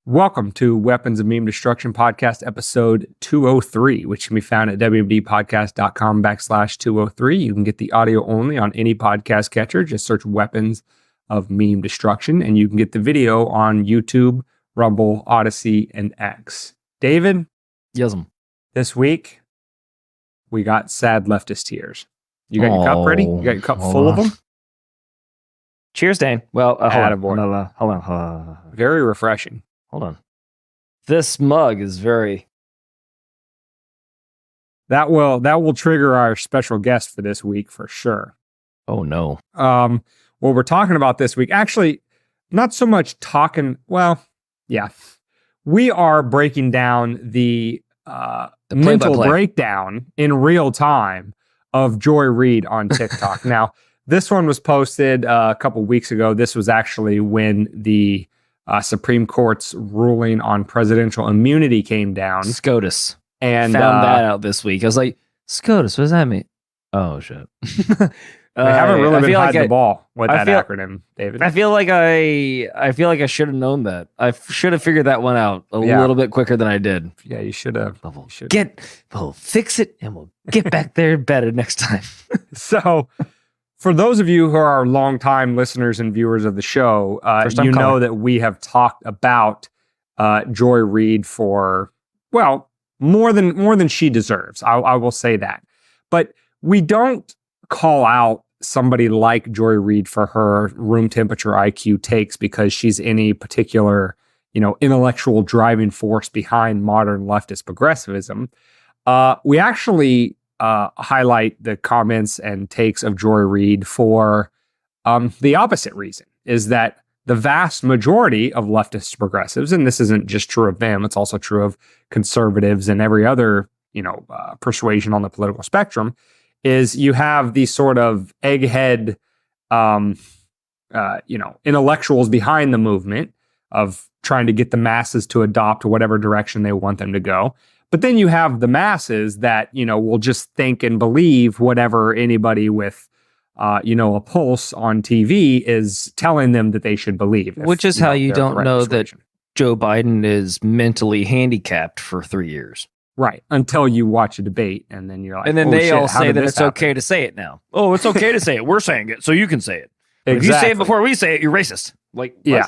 Welcome to Weapons of Meme Destruction Podcast, episode 203, which can be found at wmdpodcast.com/203. You can get the audio only on any podcast catcher. Just search Weapons of Meme Destruction, and you can get the video on YouTube, Rumble, Odyssey, and X. David? Yes'm. This week, we got sad leftist tears. You got your cup ready? You got your cup full of them? Cheers, Dane. Well, hold on. Very refreshing. Hold on. This mug is very... That will trigger our special guest for this week for sure. Oh, no. What we're talking about this week, actually, not so much talking... Well, yeah. We are breaking down the mental breakdown in real time of Joy Reid on TikTok. Now, this one was posted a couple weeks ago. This was actually when the Supreme Court's ruling on presidential immunity came down. SCOTUS. And found that out this week. I was like, SCOTUS, what does that mean? Oh, shit. They haven't really been hiding the ball with that acronym, David. I feel like I should have known that. I should have figured that one out a little bit quicker than I did. Yeah, you should have. We'll fix it and we'll get back there better next time. So, for those of you who are longtime listeners and viewers of the show, you know that we have talked about Joy Reid for, well, more than she deserves. I will say that. But we don't call out somebody like Joy Reid for her room temperature IQ takes because she's any particular, intellectual driving force behind modern leftist progressivism. We actually highlight the comments and takes of Joy Reid for the opposite reason, is that the vast majority of leftist progressives, and this isn't just true of them, it's also true of conservatives and every other, persuasion on the political spectrum, is you have these sort of egghead, intellectuals behind the movement of trying to get the masses to adopt whatever direction they want them to go. But then you have the masses that, will just think and believe whatever anybody with, a pulse on TV is telling them that they should believe. Which is how you don't know that Joe Biden is mentally handicapped for 3 years. Right. Until you watch a debate and then you're like, and then they all say that it's okay to say it now. Oh, it's okay to say it. We're saying it, so you can say it. But if you say it before we say it, you're racist. Yeah,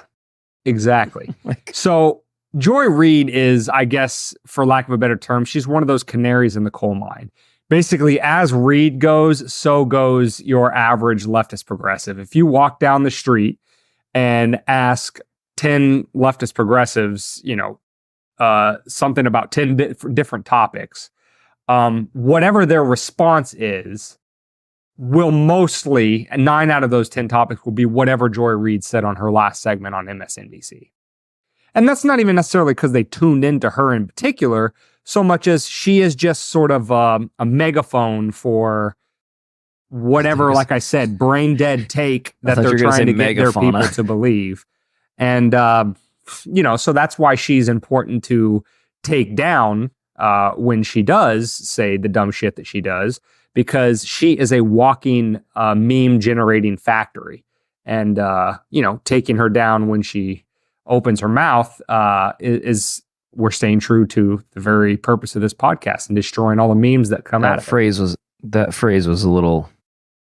exactly. So Joy Reid is, I guess, for lack of a better term, she's one of those canaries in the coal mine. Basically, as Reid goes, so goes your average leftist progressive. If you walk down the street and ask 10 leftist progressives, something about 10 different topics, whatever their response is, will mostly, 9 out of those 10 topics will be whatever Joy Reid said on her last segment on MSNBC. And that's not even necessarily because they tuned into her in particular, so much as she is just sort of a megaphone for whatever, like I said, brain dead take that they're trying to get their people to believe. And, so that's why she's important to take down when she does say the dumb shit that she does, because she is a walking meme generating factory. And, taking her down when she opens her mouth is we're staying true to the very purpose of this podcast and destroying all the memes that come out of it. That phrase was a little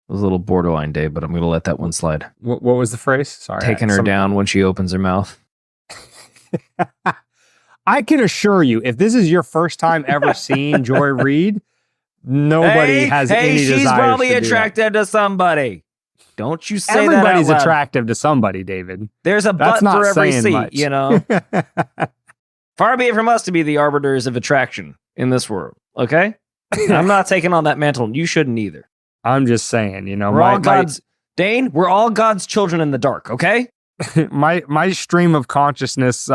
borderline, Dave, but I'm going to let that one slide. What was the phrase? Sorry. Taking her down when she opens her mouth. I can assure you, if this is your first time ever seeing Joy Reid, nobody has any desire. She's probably attracted to somebody. Don't you say that out loud. Everybody's attractive to somebody, David. There's a butt for every seat, Far be it from us to be the arbiters of attraction in this world, okay? I'm not taking on that mantle. You shouldn't either. I'm just saying, we're all God's... Dane, we're all God's children in the dark, okay? my stream of consciousness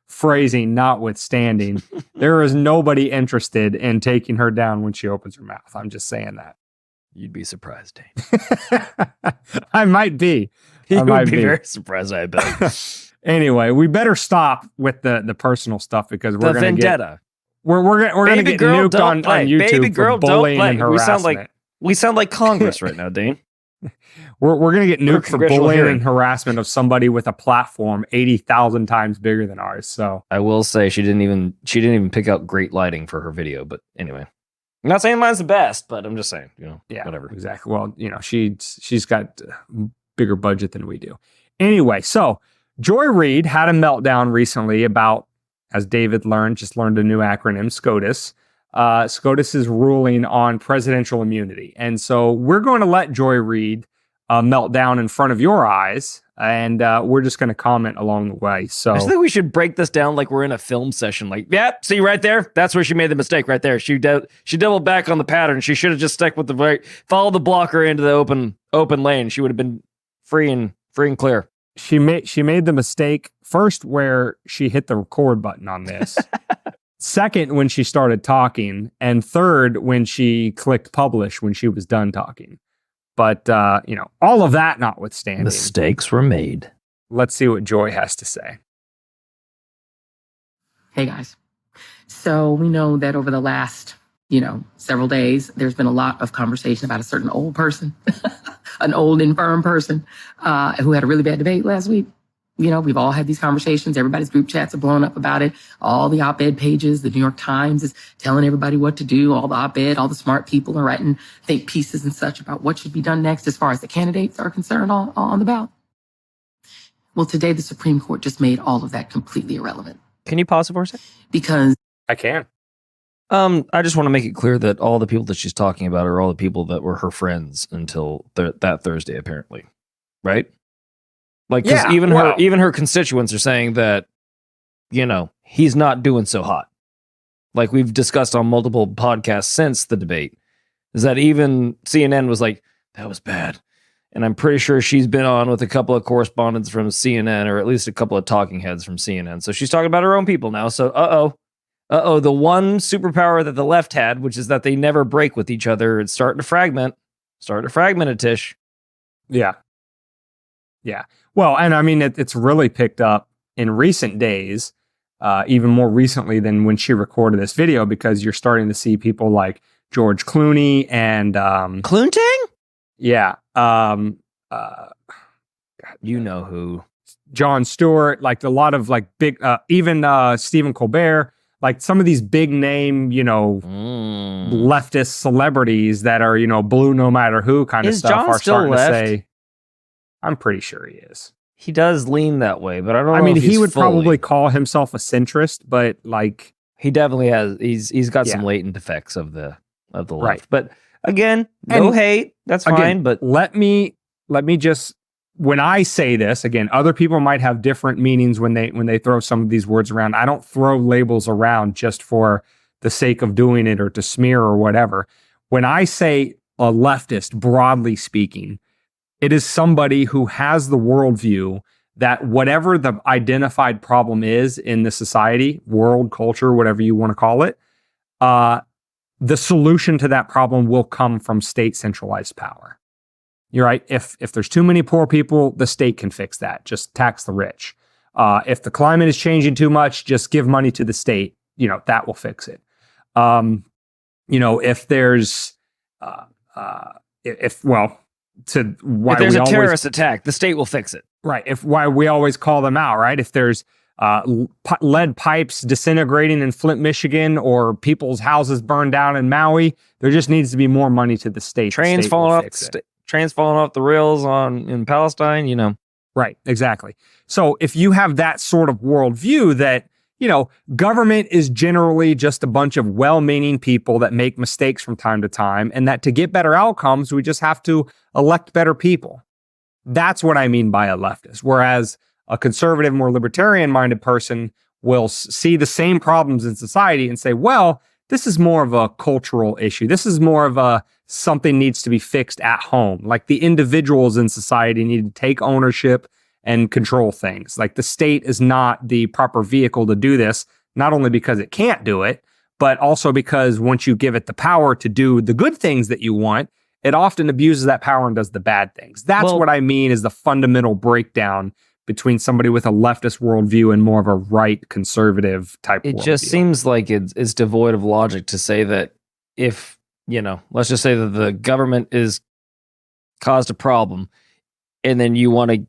phrasing notwithstanding, there is nobody interested in taking her down when she opens her mouth. I'm just saying that. You'd be surprised, Dane. I might be. You would be very surprised, I bet. Anyway, we better stop with the personal stuff because we're going to vendetta. We're going to get nuked on YouTube Baby girl, for bullying don't play. and harassment. We sound like Congress right now, Dane. We're going to get nuked for bullying hearing. and harassment of somebody with a platform 80,000 times bigger than ours. So I will say she didn't even pick out great lighting for her video. But anyway, I'm not saying mine's the best, but I'm just saying, yeah, whatever. Exactly. Well, she's got a bigger budget than we do. Anyway, so Joy Reid had a meltdown recently about, as David just learned a new acronym, SCOTUS. SCOTUS is ruling on presidential immunity. And so we're going to let Joy Reid melt down in front of your eyes, and we're just going to comment along the way. So I just think we should break this down like we're in a film session. Like, yeah, see right there? That's where she made the mistake right there. She doubled back on the pattern. She should have just stuck with follow the blocker into the open lane. She would have been free and clear. She made the mistake first where she hit the record button on this. Second, when she started talking, and third, when she clicked publish when she was done talking. But, all of that notwithstanding. Mistakes were made. Let's see what Joy has to say. Hey, guys. So we know that over the last, several days, there's been a lot of conversation about a certain old person, an old infirm person who had a really bad debate last week. We've all had these conversations. Everybody's group chats are blowing up about it. All the op-ed pages, the New York Times is telling everybody what to do. All the op-ed, all the smart people are writing think pieces and such about what should be done next as far as the candidates are concerned on the ballot. Well, today the Supreme Court just made all of that completely irrelevant. Can you pause it for a second? Because I can. I just want to make it clear that all the people that she's talking about are all the people that were her friends until that Thursday, apparently. Right? Like, because even her constituents are saying that, he's not doing so hot. Like we've discussed on multiple podcasts since the debate, is that even CNN was like, that was bad. And I'm pretty sure she's been on with a couple of correspondents from CNN, or at least a couple of talking heads from CNN. So she's talking about her own people now. So, the one superpower that the left had, which is that they never break with each other, it's starting to fragment it, Tish. Yeah. Yeah. Well, and I mean, it's really picked up in recent days, even more recently than when she recorded this video, because you're starting to see people like George Clooney and... Clooney? Yeah. You know who. Jon Stewart, like a lot of like big, even Stephen Colbert, like some of these big name, leftist celebrities that are, blue no matter who kind of stuff are starting to say... I'm pretty sure he is. He does lean that way, but I don't know. I mean, if he would fully. probably call himself a centrist, but like he definitely has. He's got some latent effects of the left. Right. But again, no hate. That's fine. But let me just, when I say this again, other people might have different meanings when they throw some of these words around. I don't throw labels around just for the sake of doing it or to smear or whatever. When I say a leftist, broadly speaking, it is somebody who has the worldview that whatever the identified problem is in the society, world, culture, whatever you want to call it, the solution to that problem will come from state centralized power. You're right. If there's too many poor people, the state can fix that. Just tax the rich. If the climate is changing too much, just give money to the state. That will fix it. If there's if there's a terrorist attack, the state will fix it. Right. Why we always call them out, right? If there's lead pipes disintegrating in Flint, Michigan, or people's houses burned down in Maui, there just needs to be more money to the state. Trains falling off the rails in Palestine, Right. Exactly. So if you have that sort of worldview that, government is generally just a bunch of well-meaning people that make mistakes from time to time, and that to get better outcomes, we just have to elect better people. That's what I mean by a leftist. Whereas a conservative, more libertarian-minded person will see the same problems in society and say, well, this is more of a cultural issue. This is more of something needs to be fixed at home. Like the individuals in society need to take ownership and control things. Like the state is not the proper vehicle to do this, not only because it can't do it, but also because once you give it the power to do the good things that you want, it often abuses that power and does the bad things. That's what I mean is the fundamental breakdown between somebody with a leftist worldview and more of a right conservative type worldview. It just seems like it's devoid of logic to say that if, let's just say that the government is caused a problem, and then you want to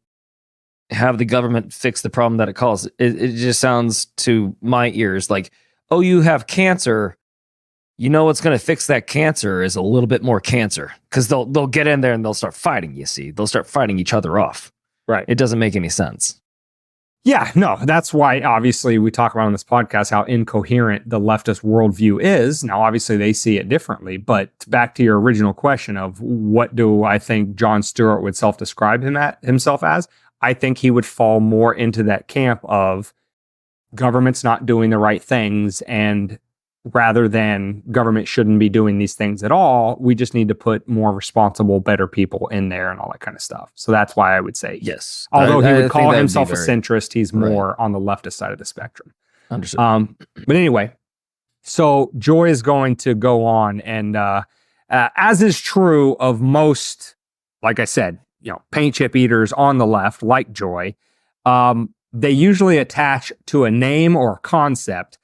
have the government fix the problem that it caused. It just sounds to my ears like, oh, you have cancer. You know what's going to fix that cancer is a little bit more cancer, because they'll get in there and they'll start fighting. You see, they'll start fighting each other off. Right. It doesn't make any sense. Yeah, no, that's why obviously we talk about on this podcast how incoherent the leftist worldview is. Now, obviously they see it differently, but back to your original question of what do I think Jon Stewart would self-describe himself as? I think he would fall more into that camp of government's not doing the right things, and rather than government shouldn't be doing these things at all, we just need to put more responsible, better people in there and all that kind of stuff. So that's why I would say yes. Although he would call himself a centrist, he's more on the leftist side of the spectrum. Understood. But anyway, so Joy is going to go on, and as is true of most, like I said, paint chip eaters on the left, like Joy, they usually attach to a name or a concept,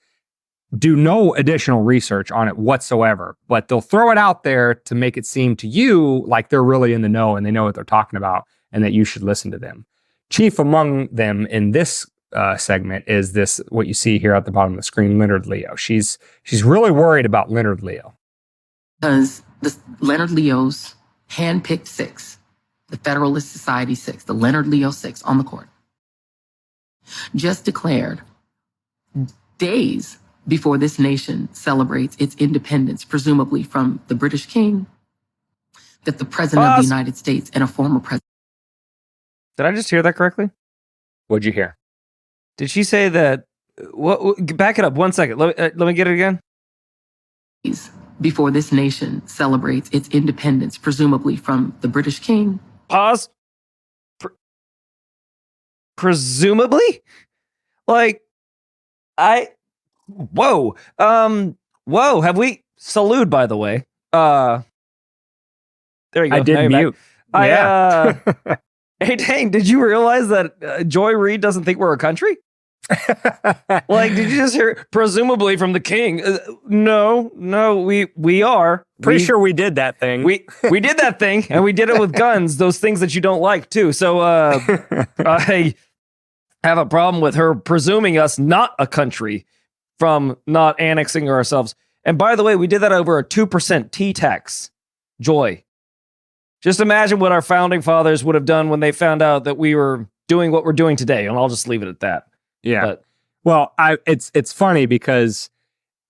do no additional research on it whatsoever, but they'll throw it out there to make it seem to you like they're really in the know and they know what they're talking about and that you should listen to them. Chief among them in this segment is this, what you see here at the bottom of the screen, Leonard Leo. She's really worried about Leonard Leo. Because Leonard Leo's handpicked six, the Federalist Society six, the Leonard Leo six on the court, just declared days before this nation celebrates its independence, presumably from the British King, that the President of the United States and a former president. Did I just hear that correctly? What'd you hear? Did she say that? Back it up 1 second. Let me get it again. Before this nation celebrates its independence, presumably from the British King. Pause. Presumably? Like, Whoa. Have we salute, by the way? There you go. I did mute. Yeah. Hey, dang, did you realize that Joy Reid doesn't think we're a country? Like, did you just hear presumably from the king? No, we are. Pretty sure we did that thing. We did that thing, and we did it with guns, those things that you don't like too. So I have a problem with her presuming us not a country from not annexing ourselves. And by the way, we did that over a 2% T-tax. Joy. Just imagine what our founding fathers would have done when they found out that we were doing what we're doing today. And I'll just leave it at that. Yeah. But, well, it's funny because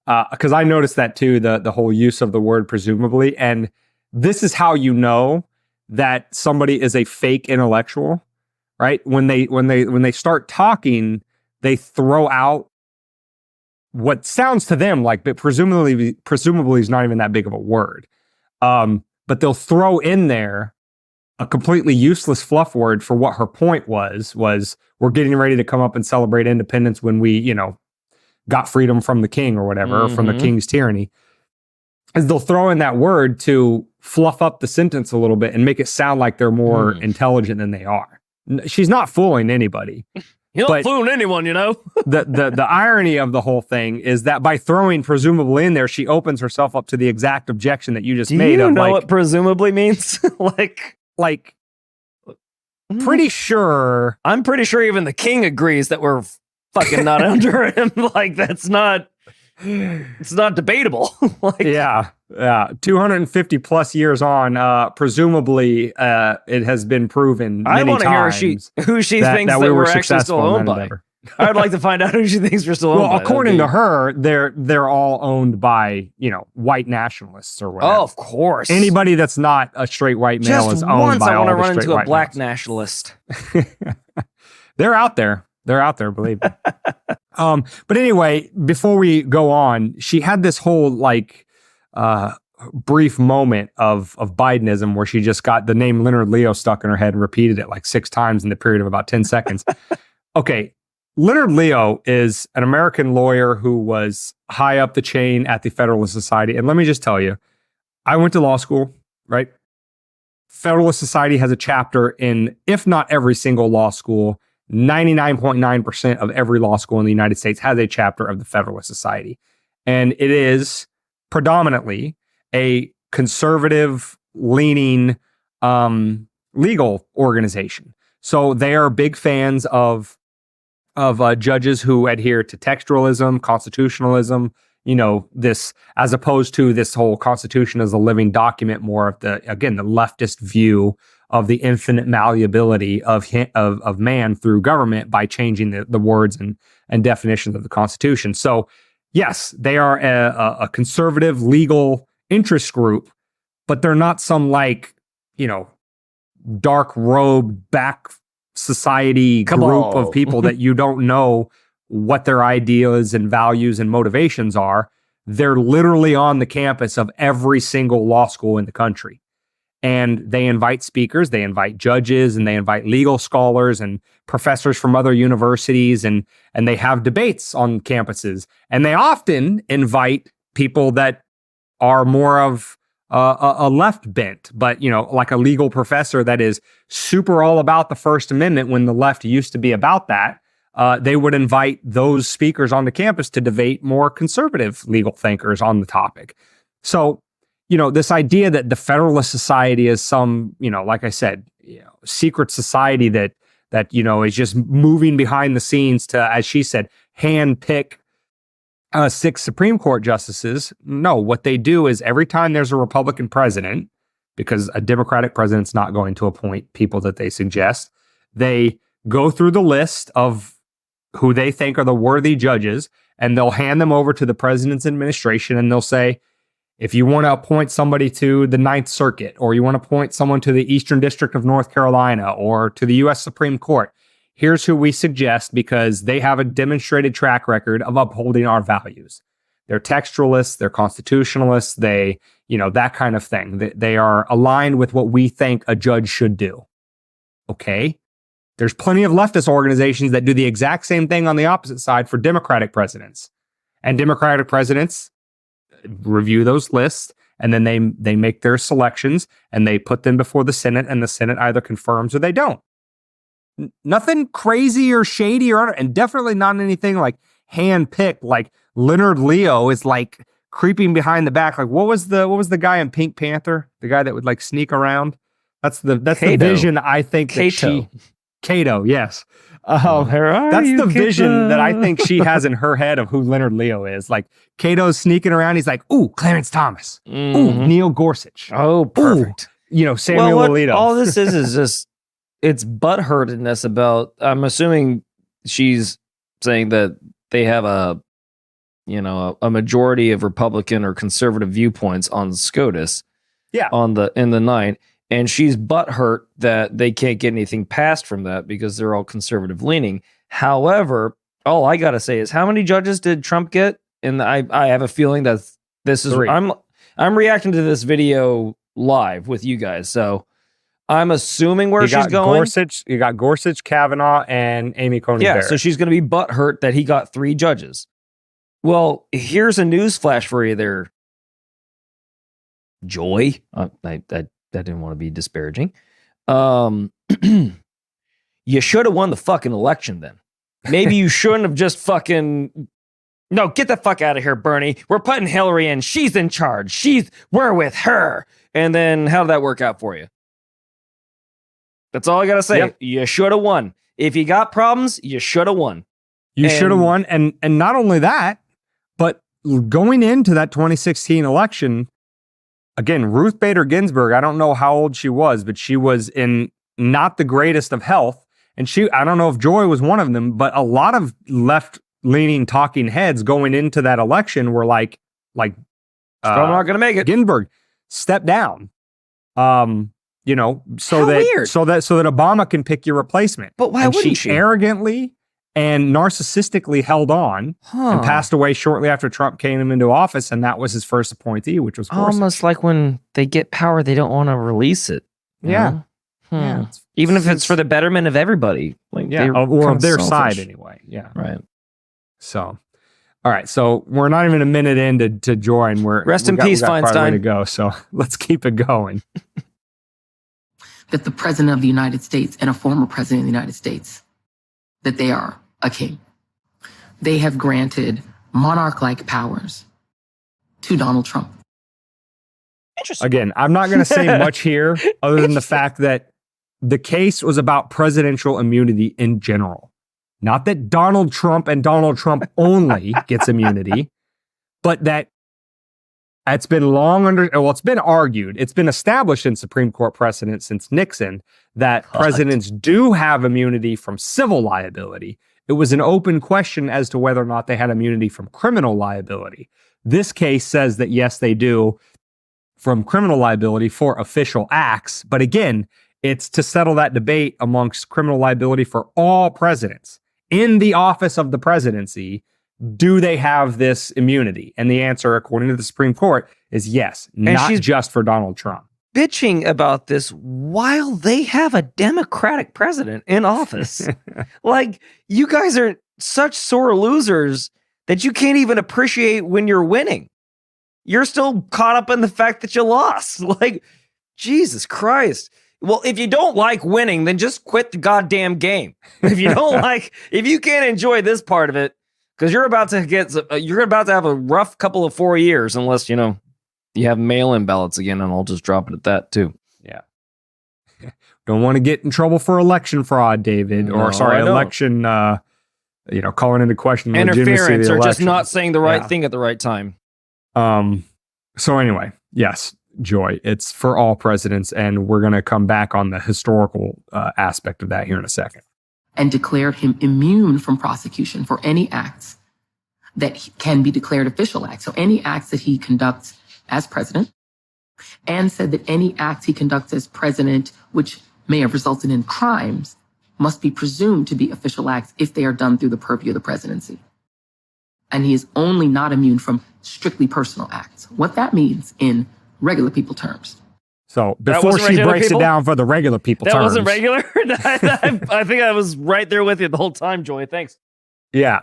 I noticed that too, the whole use of the word presumably. And this is how you know that somebody is a fake intellectual, right? When they start talking, they throw out what sounds to them like, but presumably is not even that big of a word. But they'll throw in there a completely useless fluff word for what her point was we're getting ready to come up and celebrate independence when we, got freedom from the king or whatever, or from the king's tyranny. As they'll throw in that word to fluff up the sentence a little bit and make it sound like they're more intelligent than they are. She's not fooling anybody. You're not fooling anyone, the irony of the whole thing is that by throwing presumably in there, she opens herself up to the exact objection that you just made. Do you know what presumably means? like, pretty sure. I'm pretty sure even the king agrees that we're fucking not under him. Like, it's not debatable. Yeah. 250 plus years on, presumably, it has been proven many times. I want to hear who she thinks that we're actually still owned by. I'd like to find out who she thinks we're still owned by. Well, according to her, they're all owned by, white nationalists or whatever. Oh, of course. Anybody that's not a straight white male is owned by all the straight white males. Just once I want to run into a black nationalist. They're out there. They're out there, believe me. But anyway, before we go on, she had this whole brief moment of Bidenism where she just got the name Leonard Leo stuck in her head and repeated it like 6 times in the period of about 10 seconds. Okay. Leonard Leo is an American lawyer who was high up the chain at the Federalist Society. And let me just tell you, I went to law school, right? Federalist Society has a chapter in, if not every single law school, 99.9% of every law school in the United States has a chapter of the Federalist Society. And it is predominantly a conservative leaning, legal organization. So they are big fans of judges who adhere to textualism, constitutionalism, this, as opposed to this whole Constitution as a living document, more of the leftist view of the infinite malleability of man through government by changing the words and definitions of the Constitution. So yes, they are a conservative legal interest group, but they're not some dark robe back society group of people that you don't know what their ideas and values and motivations are. They're literally on the campus of every single law school in the country. And they invite speakers, they invite judges, and they invite legal scholars and professors from other universities, and they have debates on campuses. And they often invite people that are more of a left bent, but like a legal professor that is super all about the First Amendment when the left used to be about that. They would invite those speakers on the campus to debate more conservative legal thinkers on the topic. So, this idea that the Federalist Society is some, like I said, secret society that is just moving behind the scenes to, as she said, handpick 6 Supreme Court justices. No, what they do is every time there's a Republican president, because a Democratic president's not going to appoint people that they suggest, they go through the list of who they think are the worthy judges, and they'll hand them over to the president's administration, and they'll say, if you want to appoint somebody to the Ninth Circuit, or you want to appoint someone to the Eastern District of North Carolina, or to the U.S. Supreme Court, here's who we suggest because they have a demonstrated track record of upholding our values. They're textualists, they're constitutionalists, they, that kind of thing. They are aligned with what we think a judge should do. Okay? There's plenty of leftist organizations that do the exact same thing on the opposite side for Democratic presidents. And Democratic presidents review those lists, and then they make their selections, and they put them before the Senate, and the Senate either confirms or they don't. Nothing crazy or shady and definitely not anything like hand-picked, like Leonard Leo is like creeping behind the back. Like what was the guy in Pink Panther? The guy that would like sneak around? That's the vision I think that Cato, yes. That's the vision that I think she has in her head of who Leonard Leo is. Like Cato's sneaking around. He's like, ooh, Clarence Thomas. Ooh, Neil Gorsuch. Oh, perfect. Ooh, Samuel Alito. All this is just, it's butthurtedness about, I'm assuming she's saying that they have a majority of Republican or conservative viewpoints on SCOTUS. Yeah. In the night. And she's butthurt that they can't get anything passed from that because they're all conservative leaning. However, all I got to say is, how many judges did Trump get? And I have a feeling that this is, 3. I'm reacting to this video live with you guys. So I'm assuming where she's going. You got Gorsuch, Kavanaugh, and Amy Coney Barrett. So she's going to be butthurt that he got 3 judges. Well, here's a news flash for you there, Joy. I didn't want to be disparaging. You should have won the fucking election then. Maybe you shouldn't have just fucking... No, get the fuck out of here, Bernie. We're putting Hillary in. She's in charge. We're with her. And then how did that work out for you? That's all I got to say. Yep. You should have won. If you got problems, you should have won. You should have won. And not only that, but going into that 2016 election... Again, Ruth Bader Ginsburg, I don't know how old she was, but she was in not the greatest of health. And I don't know if Joy was one of them, but a lot of left-leaning talking heads going into that election were like, I'm not going to make it. Ginsburg, step down. So that Obama can pick your replacement. But why wouldn't she? Arrogantly and narcissistically held on and passed away shortly after Trump came into office, and that was his first appointee, which was Gorsuch. Almost like when they get power, they don't want to release it. Yeah. Yeah. Even if it's for the betterment of everybody. Or of their side anyway. Yeah. Right. So, all right. So we're not even a minute in to Joy, and Rest in peace, Feinstein. To go. So let's keep it going. That the president of the United States and a former president of the United States, that they are a king. They have granted monarch-like powers to Donald Trump. Interesting. Again, I'm not going to say much here other than the fact that the case was about presidential immunity in general. Not that Donald Trump and Donald Trump only gets immunity, but that it's been it's been argued, it's been established in Supreme Court precedent since Nixon that presidents do have immunity from civil liability. It was an open question as to whether or not they had immunity from criminal liability. This case says that yes, they do from criminal liability for official acts. But again, it's to settle that debate amongst criminal liability for all presidents in the office of the presidency. Do they have this immunity? And the answer, according to the Supreme Court, is yes, not just for Donald Trump. Bitching about this while they have a Democratic president in office. Like, you guys are such sore losers that you can't even appreciate when you're winning. You're still caught up in the fact that you lost. Like, Jesus Christ. Well, if you don't like winning, then just quit the goddamn game. If you can't enjoy this part of it, because you're about to have a rough couple of 4 years, unless, you have mail-in ballots again, and I'll just drop it at that too. Yeah. Don't want to get in trouble for election fraud, David. Election, calling into question the interference, or just not saying the right thing at the right time. So anyway, yes, Joy, it's for all presidents, and we're going to come back on the historical aspect of that here in a second. And declared him immune from prosecution for any acts that can be declared official acts. So any acts that he conducts as president, and said that any acts he conducts as president, which may have resulted in crimes, must be presumed to be official acts if they are done through the purview of the presidency. And he is only not immune from strictly personal acts. What that means in regular people terms. So before she breaks it down for the regular people terms. That wasn't regular? I think I was right there with you the whole time, Joy. Thanks. Yeah.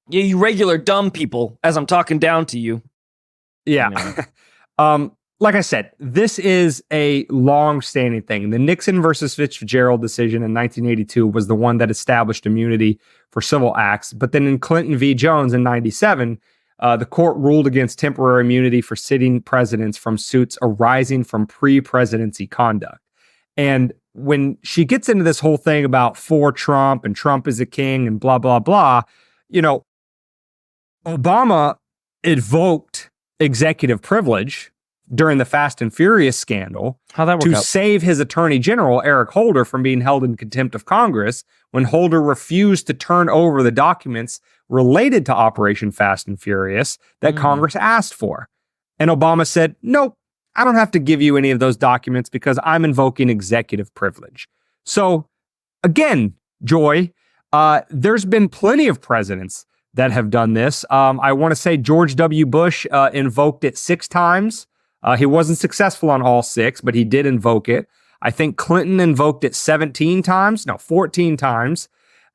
You regular dumb people, as I'm talking down to you. Yeah. Like I said, this is a long-standing thing. The Nixon versus Fitzgerald decision in 1982 was the one that established immunity for civil acts. But then in Clinton v. Jones in 97, the court ruled against temporary immunity for sitting presidents from suits arising from pre-presidency conduct. And when she gets into this whole thing about for Trump and Trump is a king and blah, blah, blah, Obama invoked executive privilege during the Fast and Furious scandal to save his attorney general, Eric Holder, from being held in contempt of Congress when Holder refused to turn over the documents related to Operation Fast and Furious that Congress asked for. And Obama said, nope, I don't have to give you any of those documents because I'm invoking executive privilege. So again, Joy, there's been plenty of presidents that have done this. I want to say George W. Bush invoked it 6 times. He wasn't successful on all 6, but he did invoke it. I think Clinton invoked it 14 times.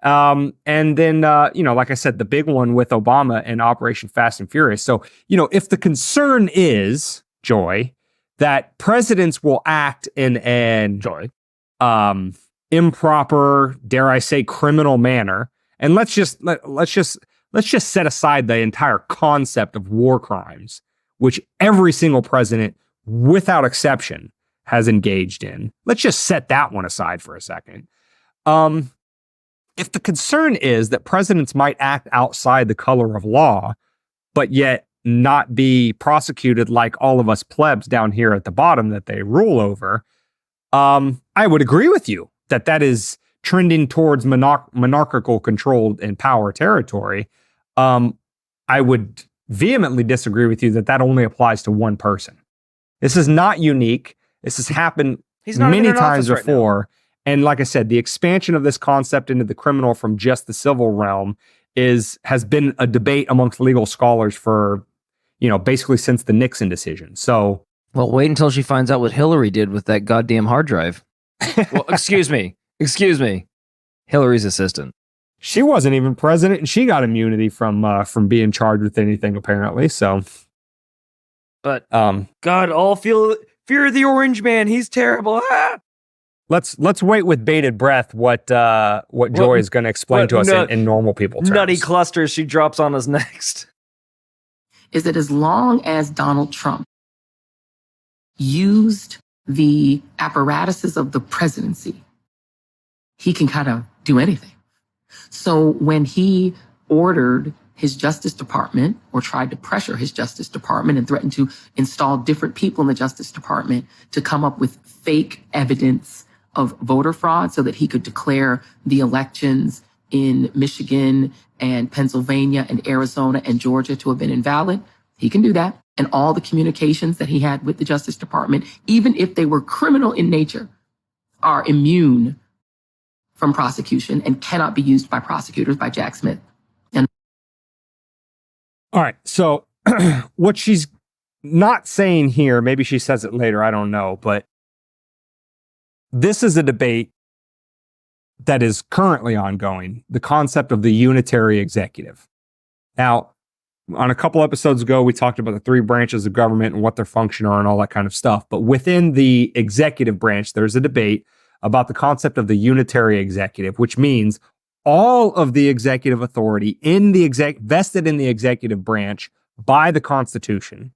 And then, like I said, the big one with Obama and Operation Fast and Furious. So, if the concern is, Joy, that presidents will act in an improper, dare I say, criminal manner, and let's just set aside the entire concept of war crimes, which every single president, without exception, has engaged in. Let's just set that one aside for a second. If the concern is that presidents might act outside the color of law, but yet not be prosecuted like all of us plebs down here at the bottom that they rule over, I would agree with you that is trending towards monarchical control and power territory. I would vehemently disagree with you that only applies to one person. This is not unique. This has happened many times before. Right, and like I said, the expansion of this concept into the criminal from just the civil realm has been a debate amongst legal scholars for, basically since the Nixon decision. So, well, wait until she finds out what Hillary did with that goddamn hard drive. Well, excuse me. Hillary's assistant. She wasn't even president, and she got immunity from being charged with anything, apparently. So, but God, all fear of the orange man. He's terrible. Ah! Let's wait with bated breath what Joy is going to explain to us in normal people terms. Nutty clusters she drops on us next. Is that as long as Donald Trump used the apparatuses of the presidency, he can kind of do anything. So when he ordered his Justice Department, or tried to pressure his Justice Department and threatened to install different people in the Justice Department to come up with fake evidence of voter fraud so that he could declare the elections in Michigan and Pennsylvania and Arizona and Georgia to have been invalid, he can do that. And all the communications that he had with the Justice Department, even if they were criminal in nature, are immune from prosecution and cannot be used by prosecutors, by Jack Smith. All right. So what she's not saying here, maybe she says it later, I don't know, but this is a debate that is currently ongoing, the concept of the unitary executive. Now, on a couple episodes ago, we talked about the three branches of government and what their function are and all that kind of stuff. But within the executive branch, there's a debate about the concept of the unitary executive, which means all of the executive authority vested in the executive branch by the Constitution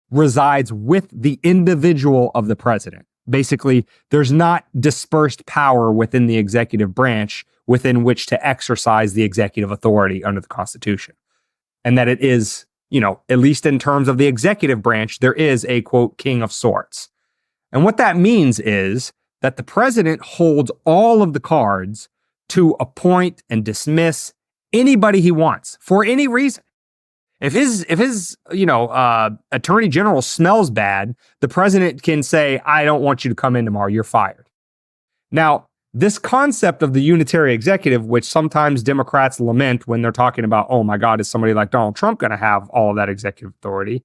resides with the individual of the president. Basically, there's not dispersed power within the executive branch within which to exercise the executive authority under the Constitution. And that it is, at least in terms of the executive branch, there is a, quote, king of sorts. And what that means is that the president holds all of the cards to appoint and dismiss anybody he wants for any reason. If his attorney general smells bad, the president can say, I don't want you to come in tomorrow, you're fired. Now, this concept of the unitary executive, which sometimes Democrats lament when they're talking about, oh my God, is somebody like Donald Trump going to have all of that executive authority?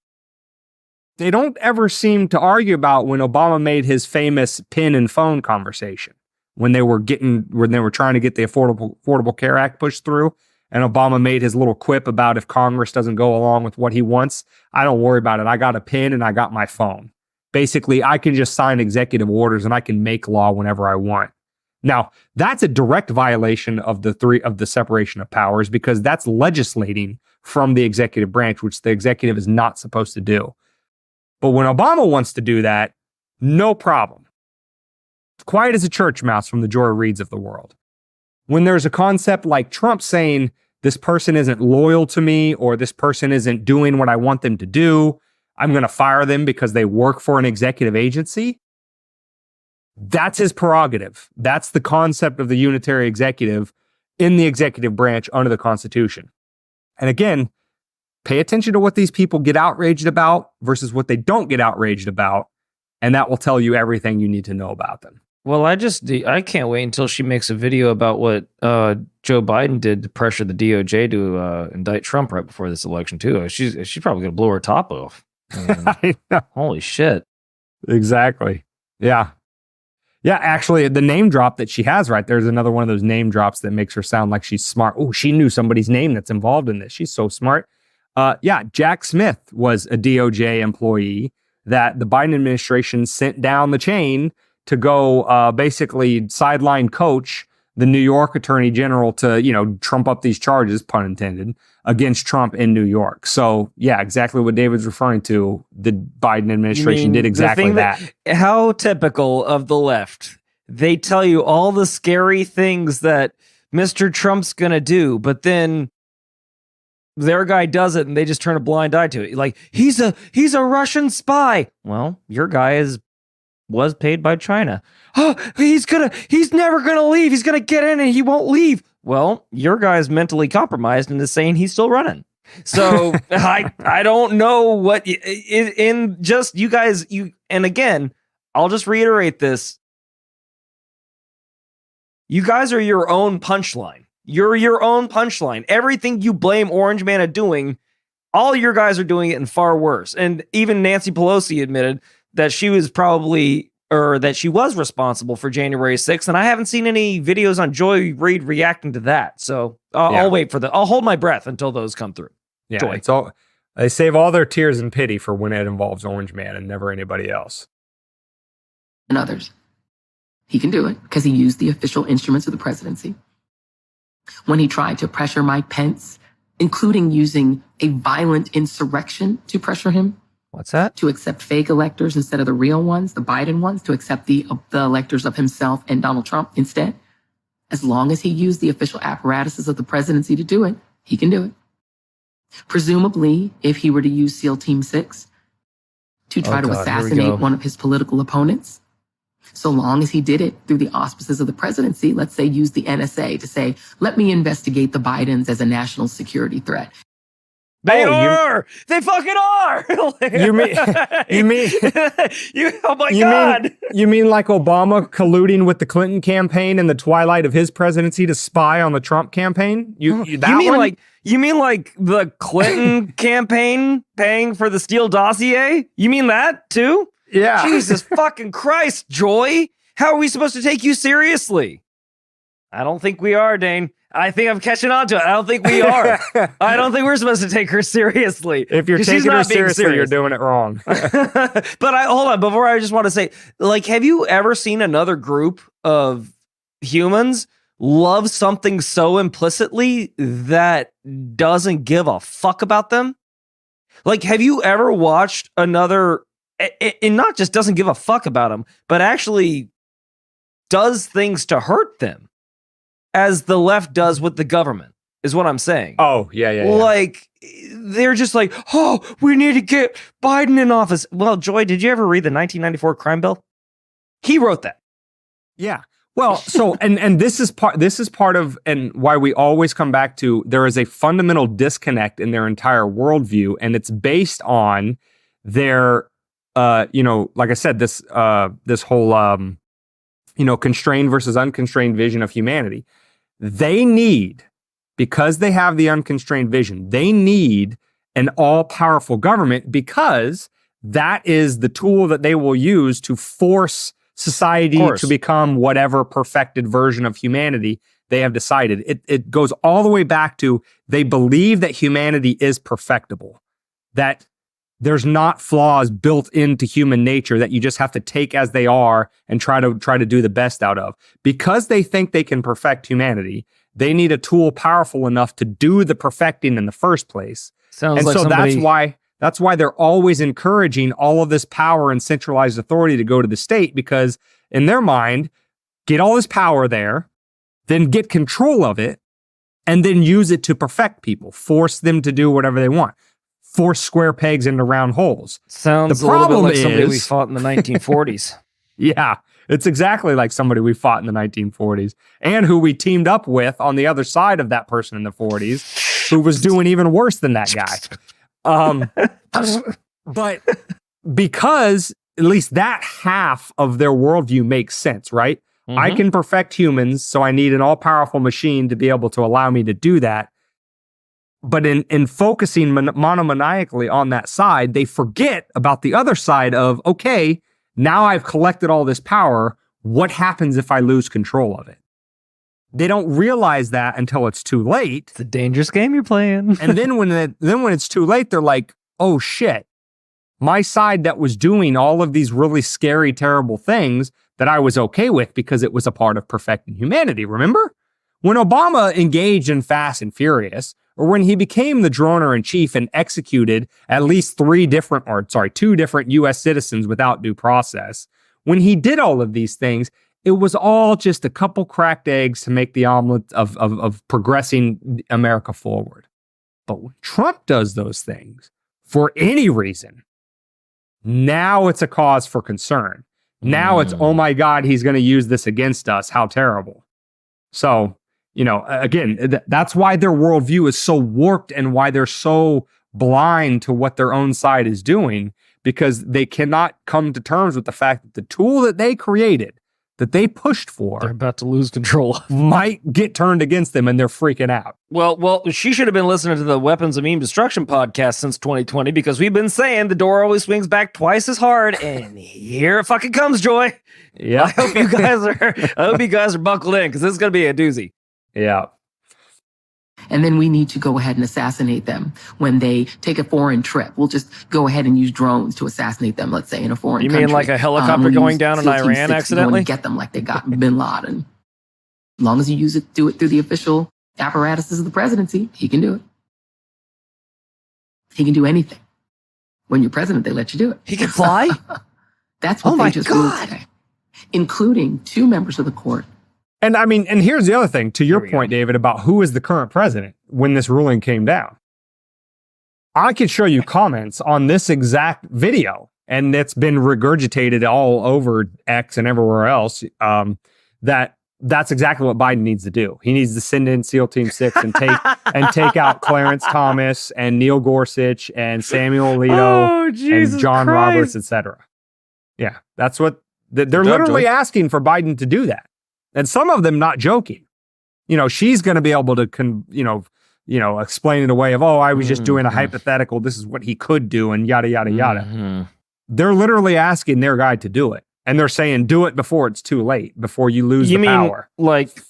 They don't ever seem to argue about when Obama made his famous pen and phone conversation, when they were trying to get the Affordable Care Act pushed through, and Obama made his little quip about if Congress doesn't go along with what he wants, I don't worry about it. I got a pen and I got my phone. Basically, I can just sign executive orders and I can make law whenever I want. Now, that's a direct violation of the separation of powers, because that's legislating from the executive branch, which the executive is not supposed to do. But when Obama wants to do that, no problem. Quiet as a church mouse from the Joy Reids of the world. When there's a concept like Trump saying, this person isn't loyal to me, or this person isn't doing what I want them to do, I'm going to fire them because they work for an executive agency, that's his prerogative. That's the concept of the unitary executive in the executive branch under the Constitution. And again, pay attention to what these people get outraged about versus what they don't get outraged about, and that will tell you everything you need to know about them. Well, I can't wait until she makes a video about what Joe Biden did to pressure the DOJ to indict Trump right before this election too. She's probably going to blow her top off. I know. Holy shit. Exactly. Yeah. Yeah, actually, the name drop that she has right there is another one of those name drops that makes her sound like she's smart. Oh, she knew somebody's name that's involved in this. She's so smart. Jack Smith was a DOJ employee that the Biden administration sent down the chain to go basically sideline coach the New York Attorney General to, trump up these charges, pun intended, against Trump in New York. So, yeah, exactly what David's referring to. The Biden administration did exactly that. How typical of the left. They tell you all the scary things that Mr. Trump's going to do, but then their guy does it and they just turn a blind eye to it. Like, he's a Russian spy. Well, your guy was paid by China. Oh, he's never gonna leave. He's gonna get in and he won't leave. Well, your guy's mentally compromised and is saying he's still running. So I don't know what in just you guys, and again, I'll just reiterate this. You guys are your own punchline. You're your own punchline. Everything you blame Orange Man of doing, all your guys are doing it and far worse. And even Nancy Pelosi admitted that she was responsible for January 6th. And I haven't seen any videos on Joy Reid reacting to that. So I'll wait for I'll hold my breath until those come through. Yeah, Joy. They save all their tears and pity for when it involves Orange Man and never anybody else. And others. He can do it because he used the official instruments of the presidency. When he tried to pressure Mike Pence, including using a violent insurrection to pressure him, What's that? To accept fake electors instead of the real ones, the Biden ones, to accept the electors of himself and Donald Trump instead. As long as he used the official apparatuses of the presidency to do it, he can do it. Presumably, if he were to use SEAL Team 6 to try to assassinate one of his political opponents, so long as he did it through the auspices of the presidency, let's say use the NSA to say, let me investigate the Bidens as a national security threat. They are. They fucking are. You mean? Oh my God. You mean like Obama colluding with the Clinton campaign in the twilight of his presidency to spy on the Trump campaign? You mean like the Clinton campaign paying for the Steele dossier? You mean that too? Yeah. Jesus fucking Christ, Joy. How are we supposed to take you seriously? I don't think we are, Dane. I think I'm catching on to it. I don't think we are. I don't think we're supposed to take her seriously. If you're taking her seriously, you're doing it wrong. But hold on, before I just want to say, like, have you ever seen another group of humans love something so implicitly that doesn't give a fuck about them? Like, have you ever watched another, and not just doesn't give a fuck about them, but actually does things to hurt them? As the left does with the government, is what I'm saying. Oh, yeah. Like, they're just like, oh, we need to get Biden in office. Well, Joy, did you ever read the 1994 crime bill? He wrote that. Yeah. Well, so, and this is part of, and why we always come back to, there is a fundamental disconnect in their entire worldview, and it's based on their, like I said, this whole, constrained versus unconstrained vision of humanity. They need, because they have the unconstrained vision, they need an all-powerful government because that is the tool that they will use to force society to become whatever perfected version of humanity they have decided. It goes all the way back to they believe that humanity is perfectible, that there's not flaws built into human nature that you just have to take as they are and try to do the best out of. Because they think they can perfect humanity, they need a tool powerful enough to do the perfecting in the first place. That's why they're always encouraging all of this power and centralized authority to go to the state, because in their mind, get all this power there, then get control of it, and then use it to perfect people, force them to do whatever they want. Force square pegs into round holes. Sounds a little bit like somebody we fought in the 1940s. Yeah, it's exactly like somebody we fought in the 1940s and who we teamed up with on the other side of that person in the 40s who was doing even worse than that guy. But because at least that half of their worldview makes sense, right? Mm-hmm. I can perfect humans, so I need an all-powerful machine to be able to allow me to do that. But in focusing monomaniacally on that side, they forget about the other side of, okay, now I've collected all this power. What happens if I lose control of it? They don't realize that until it's too late. It's a dangerous game you're playing. And then when it's too late, they're like, oh shit, my side that was doing all of these really scary, terrible things that I was okay with because it was a part of perfecting humanity. Remember? When Obama engaged in Fast and Furious, or when he became the droner-in-chief and executed at least two different U.S. citizens without due process, when he did all of these things, it was all just a couple cracked eggs to make the omelet of progressing America forward. But when Trump does those things, for any reason, now it's a cause for concern. Now it's, oh my God, he's going to use this against us. How terrible. So, again, that's why their worldview is so warped and why they're so blind to what their own side is doing, because they cannot come to terms with the fact that the tool that they created, that they pushed for, they're about to lose control, might get turned against them, and they're freaking out. Well, she should have been listening to the Weapons of Meme Destruction podcast since 2020, because we've been saying the door always swings back twice as hard, and here it fucking comes, Joy. Yeah. I hope you guys are buckled in, because this is going to be a doozy. Yeah. And then we need to go ahead and assassinate them when they take a foreign trip. We'll just go ahead and use drones to assassinate them, let's say, in a foreign country. You mean like a helicopter going down in Iran accidentally? Get them like they got bin Laden. As long as you do it through the official apparatuses of the presidency, he can do it. He can do anything. When you're president, they let you do it. He can fly? That's what they just ruled today, including 2 members of the court. And I mean, and here's the other thing, to your point, David, about who is the current president when this ruling came down. I could show you comments on this exact video, and it's been regurgitated all over X and everywhere else, that's exactly what Biden needs to do. He needs to send in SEAL Team 6 and take out Clarence Thomas and Neil Gorsuch and Samuel Alito and John Roberts, etc. Yeah, that's what they're literally asking for Biden to do that. And some of them not joking. You know, she's going to be able to, explain it away of, I was just doing a hypothetical. This is what he could do and yada, yada, yada. They're literally asking their guy to do it. And they're saying, do it before it's too late, before you lose the power. Like,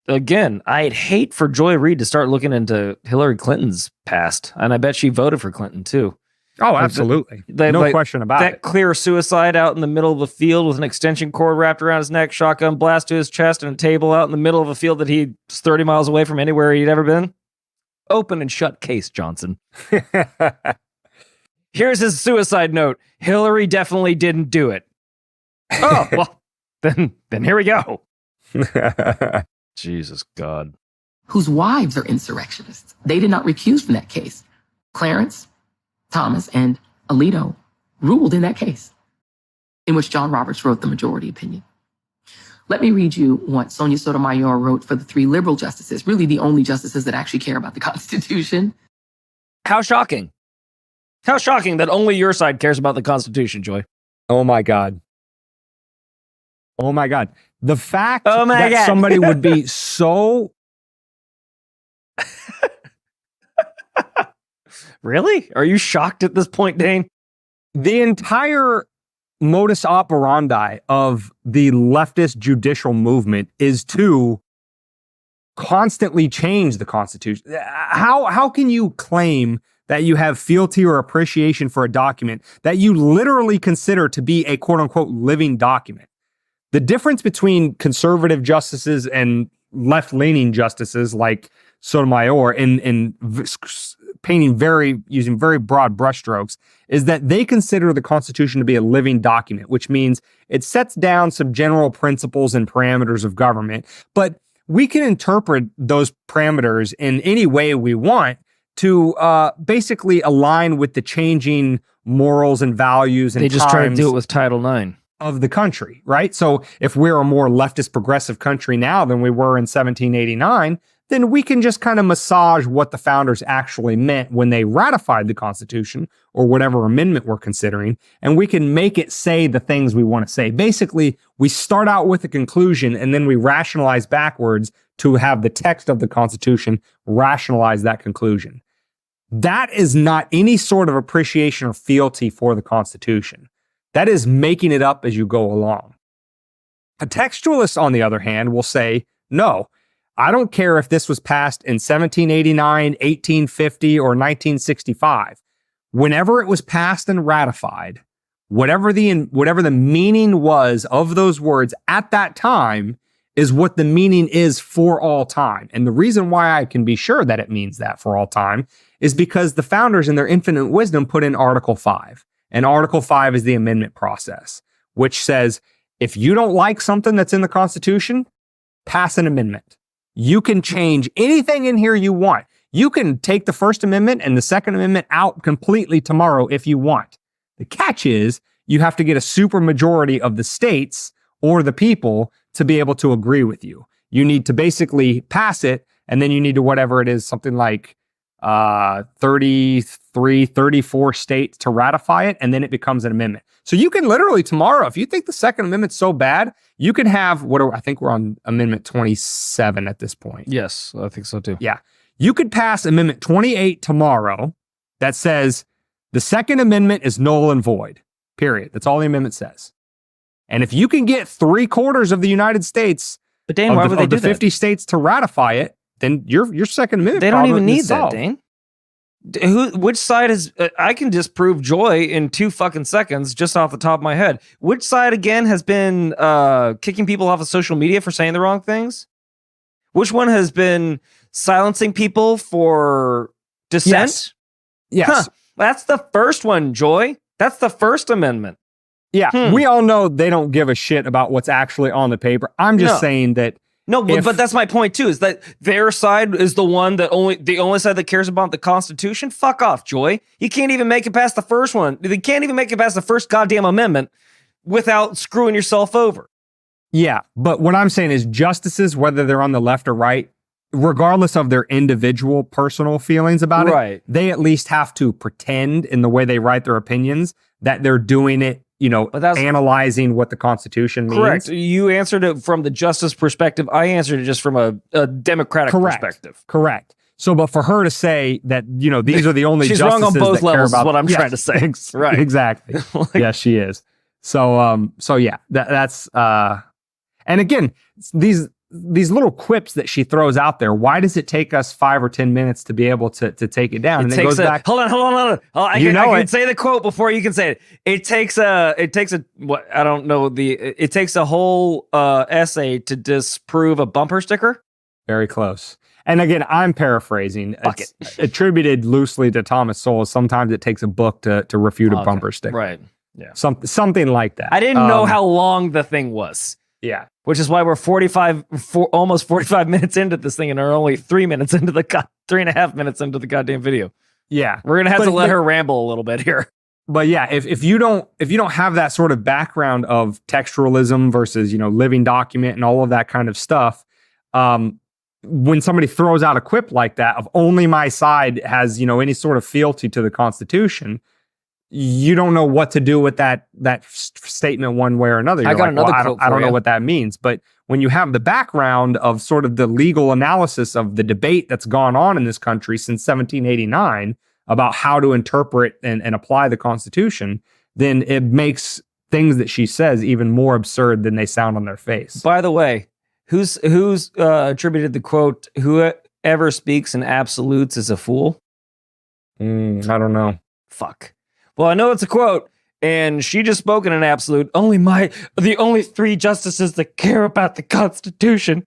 again, I'd hate for Joy Reid to start looking into Hillary Clinton's past. And I bet she voted for Clinton, too. Oh, absolutely. No question about it. That clear suicide out in the middle of a field with an extension cord wrapped around his neck, shotgun blast to his chest, and a table out in the middle of a field that he's 30 miles away from anywhere he'd ever been. Open and shut case, Johnson. Here's his suicide note. Hillary definitely didn't do it. Oh, well, then here we go. Jesus God. Whose wives are insurrectionists. They did not recuse from that case. Clarence Thomas and Alito ruled in that case, in which John Roberts wrote the majority opinion. Let me read you what Sonia Sotomayor wrote for the 3 liberal justices, really the only justices that actually care about the Constitution. How shocking. How shocking that only your side cares about the Constitution, Joy. Oh, my God. Oh, my God. The fact that somebody would be so... Really? Are you shocked at this point, Dane? The entire modus operandi of the leftist judicial movement is to constantly change the Constitution. How can you claim that you have fealty or appreciation for a document that you literally consider to be a quote unquote living document? The difference between conservative justices and left-leaning justices like Sotomayor in using very broad brushstrokes is that they consider the Constitution to be a living document, which means it sets down some general principles and parameters of government, but we can interpret those parameters in any way we want to basically align with the changing morals and values and they just try to do it with Title IX of the country, right? So if we're a more leftist progressive country now than we were in 1789, then we can just kind of massage what the founders actually meant when they ratified the Constitution or whatever amendment we're considering, and we can make it say the things we want to say. Basically, we start out with a conclusion and then we rationalize backwards to have the text of the Constitution rationalize that conclusion. That is not any sort of appreciation or fealty for the Constitution. That is making it up as you go along. A textualist, on the other hand, will say, no, I don't care if this was passed in 1789, 1850, or 1965. Whenever it was passed and ratified, whatever the meaning was of those words at that time is what the meaning is for all time. And the reason why I can be sure that it means that for all time is because the founders in their infinite wisdom put in Article 5. And Article 5 is the amendment process, which says, if you don't like something that's in the Constitution, pass an amendment. You can change anything in here you want. You can take the First Amendment and the Second Amendment out completely tomorrow if you want. The catch is you have to get a supermajority of the states or the people to be able to agree with you. You need to basically pass it, and then you need to, whatever it is, something like 33, 34 states to ratify it, and then it becomes an amendment. So you can literally tomorrow, if you think the Second Amendment's so bad, you can have, I think we're on Amendment 27 at this point. Yes, I think so too. Yeah. You could pass Amendment 28 tomorrow that says the Second Amendment is null and void, period. That's all the amendment says. And if you can get 3/4 of the United States, but Dane, why would they do the 50 states to ratify it, then your Second Amendment. They don't even need that, Dane. Which side is? I can disprove Joy in 2 fucking seconds just off the top of my head. Which side again has been kicking people off of social media for saying the wrong things? Which one has been silencing people for dissent? Yes. Huh. That's the first one, Joy. That's the First Amendment. Yeah, we all know they don't give a shit about what's actually on the paper. I'm just saying that. No, but that's my point too, is that their side is the one that the only side that cares about the Constitution. Fuck off, Joy. You can't even make it past the first one. They can't even make it past the first goddamn amendment without screwing yourself over. Yeah, but what I'm saying is justices, whether they're on the left or right, regardless of their individual personal feelings about it, they at least have to pretend in the way they write their opinions that they're doing it, analyzing what the Constitution means. Correct. You answered it from the justice perspective. I answered it just from a democratic perspective. Correct. So, but for her to say that, these are the only she's justices wrong on both that levels care about, is what I'm trying to say. Right. Exactly. Yes, she is. So yeah, that's, and again, these little quips that she throws out there, why does it take us 5 or 10 minutes to be able to take it down? And then it goes back. Hold on. I can say the quote before you can say it. It takes a whole essay to disprove a bumper sticker. Very close. And again, I'm paraphrasing. It's attributed loosely to Thomas Sowell. Sometimes it takes a book to refute a bumper sticker. Right. Yeah. Something like that. I didn't know how long the thing was. Yeah. Which is why we're almost 45 minutes into this thing and are only 3.5 minutes into the goddamn video. Yeah. We're going to have to let her ramble a little bit here. But yeah, if you don't have that sort of background of textualism versus, living document and all of that kind of stuff, when somebody throws out a quip like that of only my side has, any sort of fealty to the Constitution, you don't know what to do with that statement one way or another. You're another quote. I don't know what that means. But when you have the background of sort of the legal analysis of the debate that's gone on in this country since 1789 about how to interpret and apply the Constitution, then it makes things that she says even more absurd than they sound on their face. By the way, who's attributed the quote, "Whoever speaks in absolutes is a fool"? I don't know. Fuck. Well, I know it's a quote, and she just spoke in an absolute. The only 3 justices that care about the Constitution.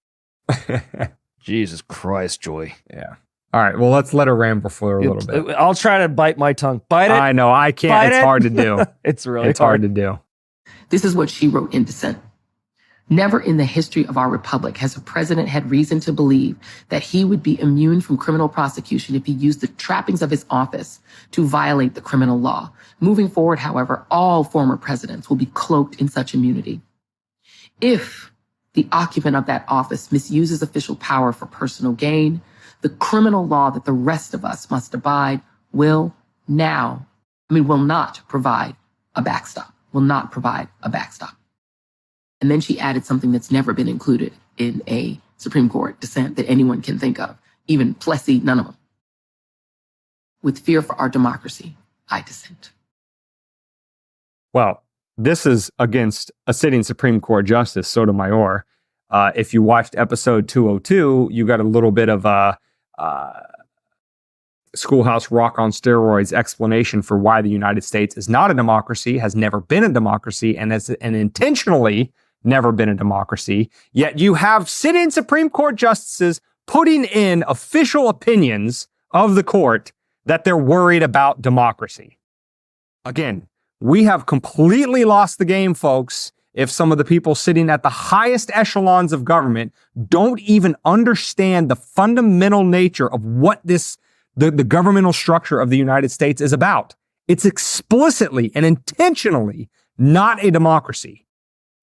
Jesus Christ, Joy. Yeah. All right. Well, let's let her ramble for a little bit. I'll try to bite my tongue. Bite it. I know. I can't. It's hard to do. It's really hard to do. This is what she wrote in dissent. Never in the history of our republic has a president had reason to believe that he would be immune from criminal prosecution if he used the trappings of his office to violate the criminal law. Moving forward, however, all former presidents will be cloaked in such immunity. If the occupant of that office misuses official power for personal gain, the criminal law that the rest of us must abide will not provide a backstop. Will not provide a backstop. And then she added something that's never been included in a Supreme Court dissent that anyone can think of, even Plessy, none of them. With fear for our democracy, I dissent. Well, this is against a sitting Supreme Court Justice, Sotomayor. If you watched episode 202, you got a little bit of a Schoolhouse Rock on steroids explanation for why the United States is not a democracy, has never been a democracy, and intentionally never been a democracy. Yet you have sitting Supreme Court justices putting in official opinions of the court that they're worried about democracy. Again, we have completely lost the game, folks, if some of the people sitting at the highest echelons of government don't even understand the fundamental nature of what the governmental structure of the United States is about. It's explicitly and intentionally not a democracy.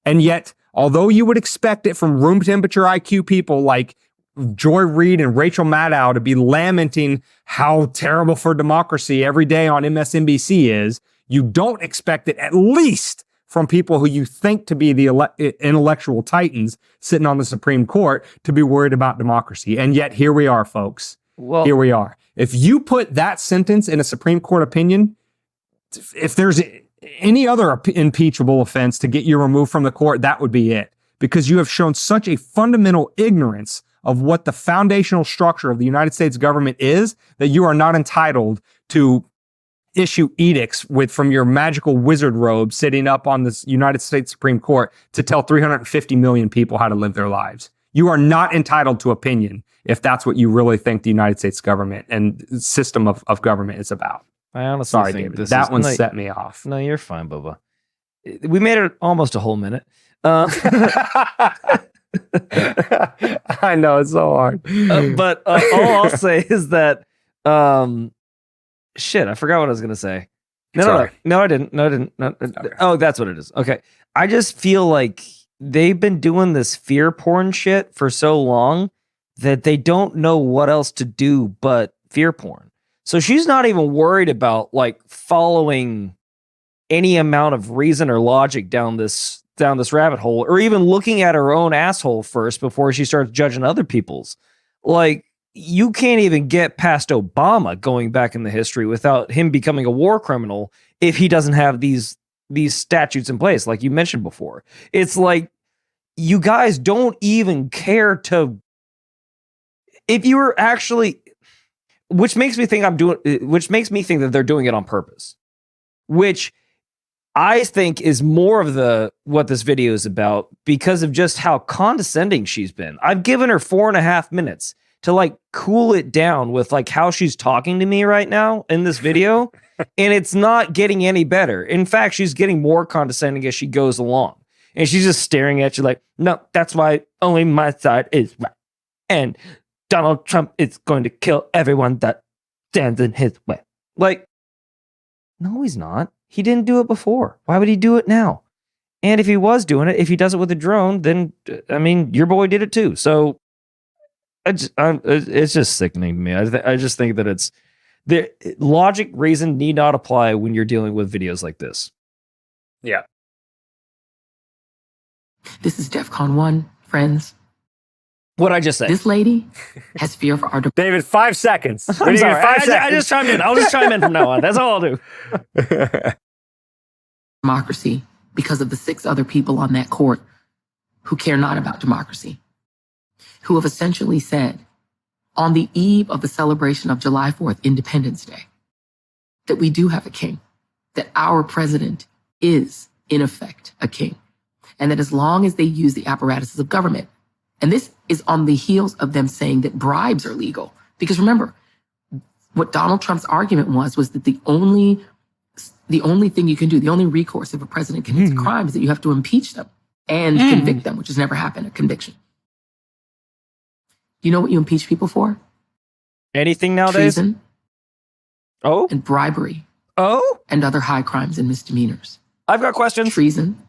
And yet, although you would expect it from room temperature IQ people like Joy Reid and Rachel Maddow to be lamenting how terrible for democracy every day on MSNBC is, you don't expect it at least from people who you think to be the intellectual titans sitting on the Supreme Court to be worried about democracy. And yet here we are, folks. Well, here we are. If you put that sentence in a Supreme Court opinion, if there's any other impeachable offense to get you removed from the court, that would be it. Because you have shown such a fundamental ignorance of what the foundational structure of the United States government is that you are not entitled to issue edicts from your magical wizard robe sitting up on this United States Supreme Court to tell 350 million people how to live their lives. You are not entitled to opinion if that's what you really think the United States government and system of government is about. I honestly Sorry, think David. this That is, one no, set me off. No, you're fine, Bubba. We made it almost a whole minute. I know, it's so hard. But all I'll say is that, shit, I forgot what I was going to say. No, I didn't. No. Okay. Oh, that's what it is. Okay. I just feel like they've been doing this fear porn shit for so long that they don't know what else to do but fear porn. So she's not even worried about like following any amount of reason or logic down this rabbit hole, or even looking at her own asshole first before she starts judging other people's. Like, you can't even get past Obama going back in the history without him becoming a war criminal if he doesn't have these statutes in place, like you mentioned before. It's like, you guys don't even care to, if you were actually, which makes me think that they're doing it on purpose, which I think is more of what this video is about, because of just how condescending she's been. I've given her 4.5 minutes to like cool it down with like how she's talking to me right now in this video. And it's not getting any better. In fact, she's getting more condescending as she goes along. And she's just staring at you like, no, that's why only my side is right. And Donald Trump is going to kill everyone that stands in his way. Like, no, he's not. He didn't do it before. Why would he do it now? And if he was doing it, if he does it with a drone, then, I mean, your boy did it too. So it's just sickening to me. I just think that the logic reason need not apply when you're dealing with videos like this. Yeah. This is DEFCON 1, friends. What'd I just say? This lady has fear for our David, 5 seconds. I'm sorry. I just chimed in. I'll just chime in from now on. That's all I'll do. democracy because of the 6 other people on that court who care not about democracy, who have essentially said on the eve of the celebration of July 4th, Independence Day, that we do have a king, that our president is, in effect, a king, and that as long as they use the apparatuses of government, and this is on the heels of them saying that bribes are legal. Because remember, what Donald Trump's argument was that the only thing you can do, the only recourse if a president commits a crime is that you have to impeach them and convict them, which has never happened, a conviction. You know what you impeach people for? Anything nowadays? Treason. Oh? And bribery. Oh? And other high crimes and misdemeanors. I've got questions. Treason.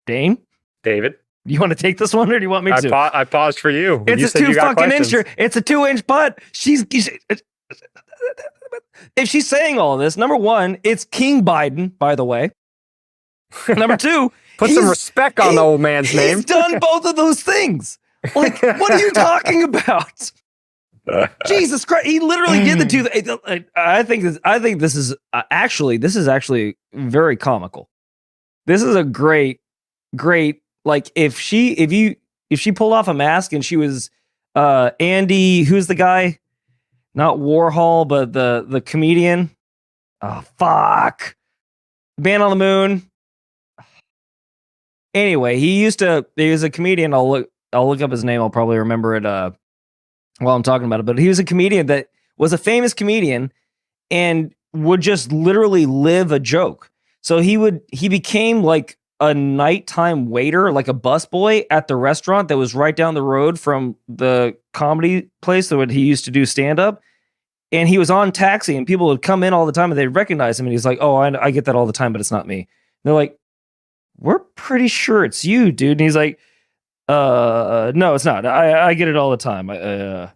Dane? David? You want to take this one, or do you want me to? I paused for you. It's a 2-inch. If she's saying all this, number one, it's King Biden, by the way. Number two, put some respect on the old man's name. He's done both of those things. Like, what are you talking about? Jesus Christ! He literally did the two. I think this is actually very comical. This is a great. Like, if she pulled off a mask and she was Andy, who's the guy? Not Warhol, but the comedian. Oh, fuck. Man on the Moon. Anyway, he was a comedian. I'll look up his name. I'll probably remember it while I'm talking about it. But he was a comedian that was a famous comedian and would just literally live a joke. So he became like a nighttime waiter, like a busboy at the restaurant that was right down the road from the comedy place that he used to do stand-up. And he was on Taxi, and people would come in all the time and they'd recognize him. And he's like, oh, I get that all the time, but it's not me. And they're like, we're pretty sure it's you, dude. And he's like, no, it's not. I get it all the time. I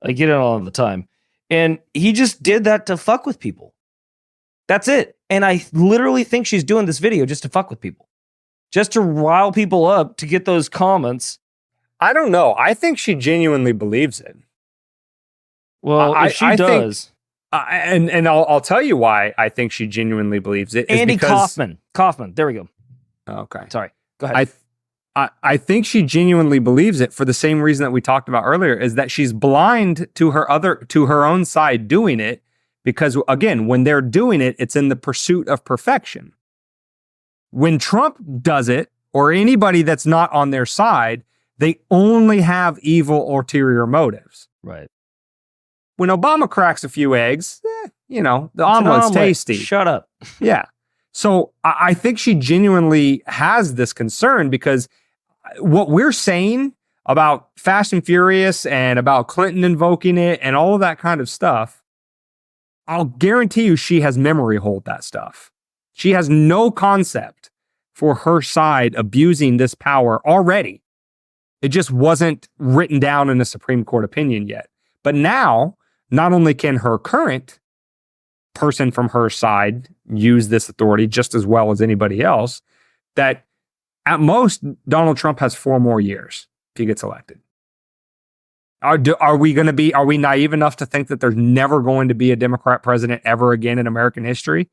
get it all the time. And he just did that to fuck with people. That's it. And I literally think she's doing this video just to fuck with people. Just to rile people up to get those comments. I don't know. I think she genuinely believes it. Well, if she does. And I'll tell you why I think she genuinely believes it. Andy Kaufman. There we go. Okay. Sorry. Go ahead. I think she genuinely believes it for the same reason that we talked about earlier, is that she's blind to her own side doing it. Because again, when they're doing it, it's in the pursuit of perfection. When Trump does it, or anybody that's not on their side, they only have evil ulterior motives. Right. when Obama cracks a few eggs, the omelet's tasty. Shut up. Yeah. So I think she genuinely has this concern because what we're saying about Fast and Furious and about Clinton invoking it and all of that kind of stuff, I'll guarantee you she has memory hold that stuff. She has no concept for her side abusing this power already. It just wasn't written down in a Supreme Court opinion yet. But now, not only can her current person from her side use this authority just as well as anybody else, that at most, Donald Trump has 4 more years if he gets elected. Are we naive enough to think that there's never going to be a Democrat president ever again in American history?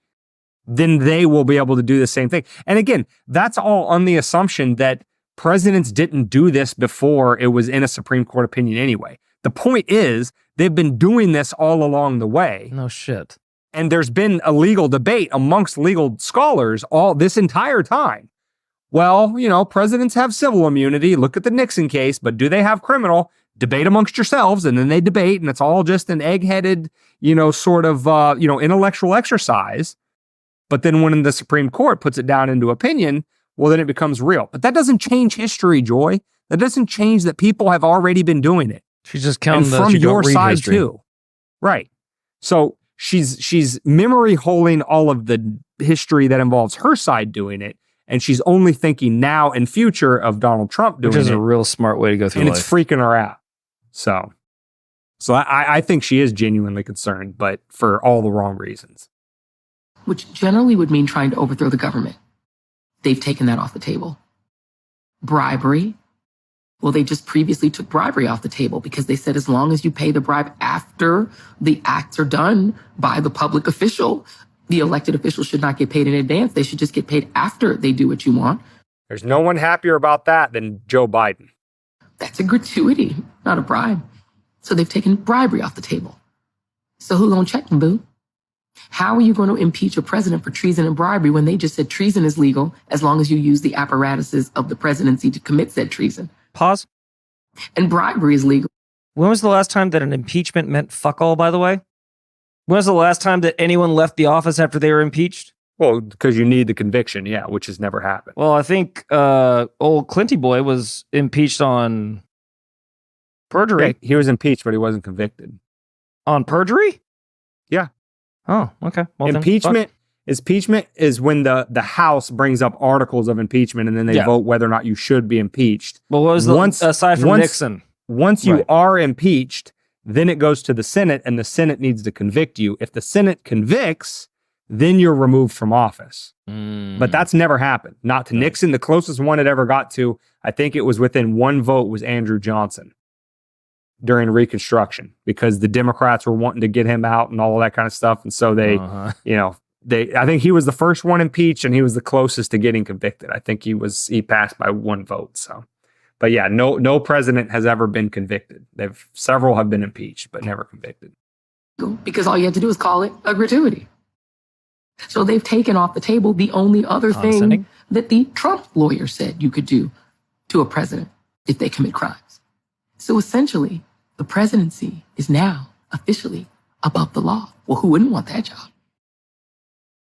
Then they will be able to do the same thing. And again, that's all on the assumption that presidents didn't do this before it was in a Supreme Court opinion anyway. The point is, they've been doing this all along the way. No shit. And there's been a legal debate amongst legal scholars all this entire time. Well, presidents have civil immunity. Look at the Nixon case, but do they have criminal? Debate amongst yourselves, and then they debate, and it's all just an egg-headed, sort of, intellectual exercise. But then when the Supreme Court puts it down into opinion, well, then it becomes real. But that doesn't change history, Joy. That doesn't change that people have already been doing it. She's just counting from your side too. Right. So she's memory holding all of the history that involves her side doing it. And she's only thinking now and future of Donald Trump doing it. Which is a real smart way to go through life. And it's freaking her out. So I think she is genuinely concerned, but for all the wrong reasons. Which generally would mean trying to overthrow the government. They've taken that off the table. Bribery. Well, they just previously took bribery off the table because they said as long as you pay the bribe after the acts are done by the public official, the elected official should not get paid in advance. They should just get paid after they do what you want. There's no one happier about that than Joe Biden. That's a gratuity, not a bribe. So they've taken bribery off the table. So who gonna check them, boo? How are you going to impeach a president for treason and bribery when they just said treason is legal as long as you use the apparatuses of the presidency to commit said treason? Pause. And bribery is legal. When was the last time that an impeachment meant fuck all, by the way? When was the last time that anyone left the office after they were impeached? Well, because you need the conviction, yeah, which has never happened. Well, I think old Clinty boy was impeached on perjury. Yeah, he was impeached, but he wasn't convicted. On perjury? Yeah. Oh, okay. Well, impeachment is when the House brings up articles of impeachment and then they vote whether or not you should be impeached. Well, what was aside from Nixon? Once you are impeached, then it goes to the Senate and the Senate needs to convict you. If the Senate convicts, then you're removed from office. But that's never happened. Not to Nixon. The closest one it ever got to, I think it was within one vote, was Andrew Johnson during Reconstruction, because the Democrats were wanting to get him out and all of that kind of stuff. And so they, I think he was the first one impeached and he was the closest to getting convicted. I think he passed by one vote. So, but yeah, no president has ever been convicted. Several have been impeached, but never convicted. Because all you have to do is call it a gratuity. So they've taken off the table the only other thing that the Trump lawyer said you could do to a president if they commit crimes. So essentially, the presidency is now officially above the law. Well, who wouldn't want that job?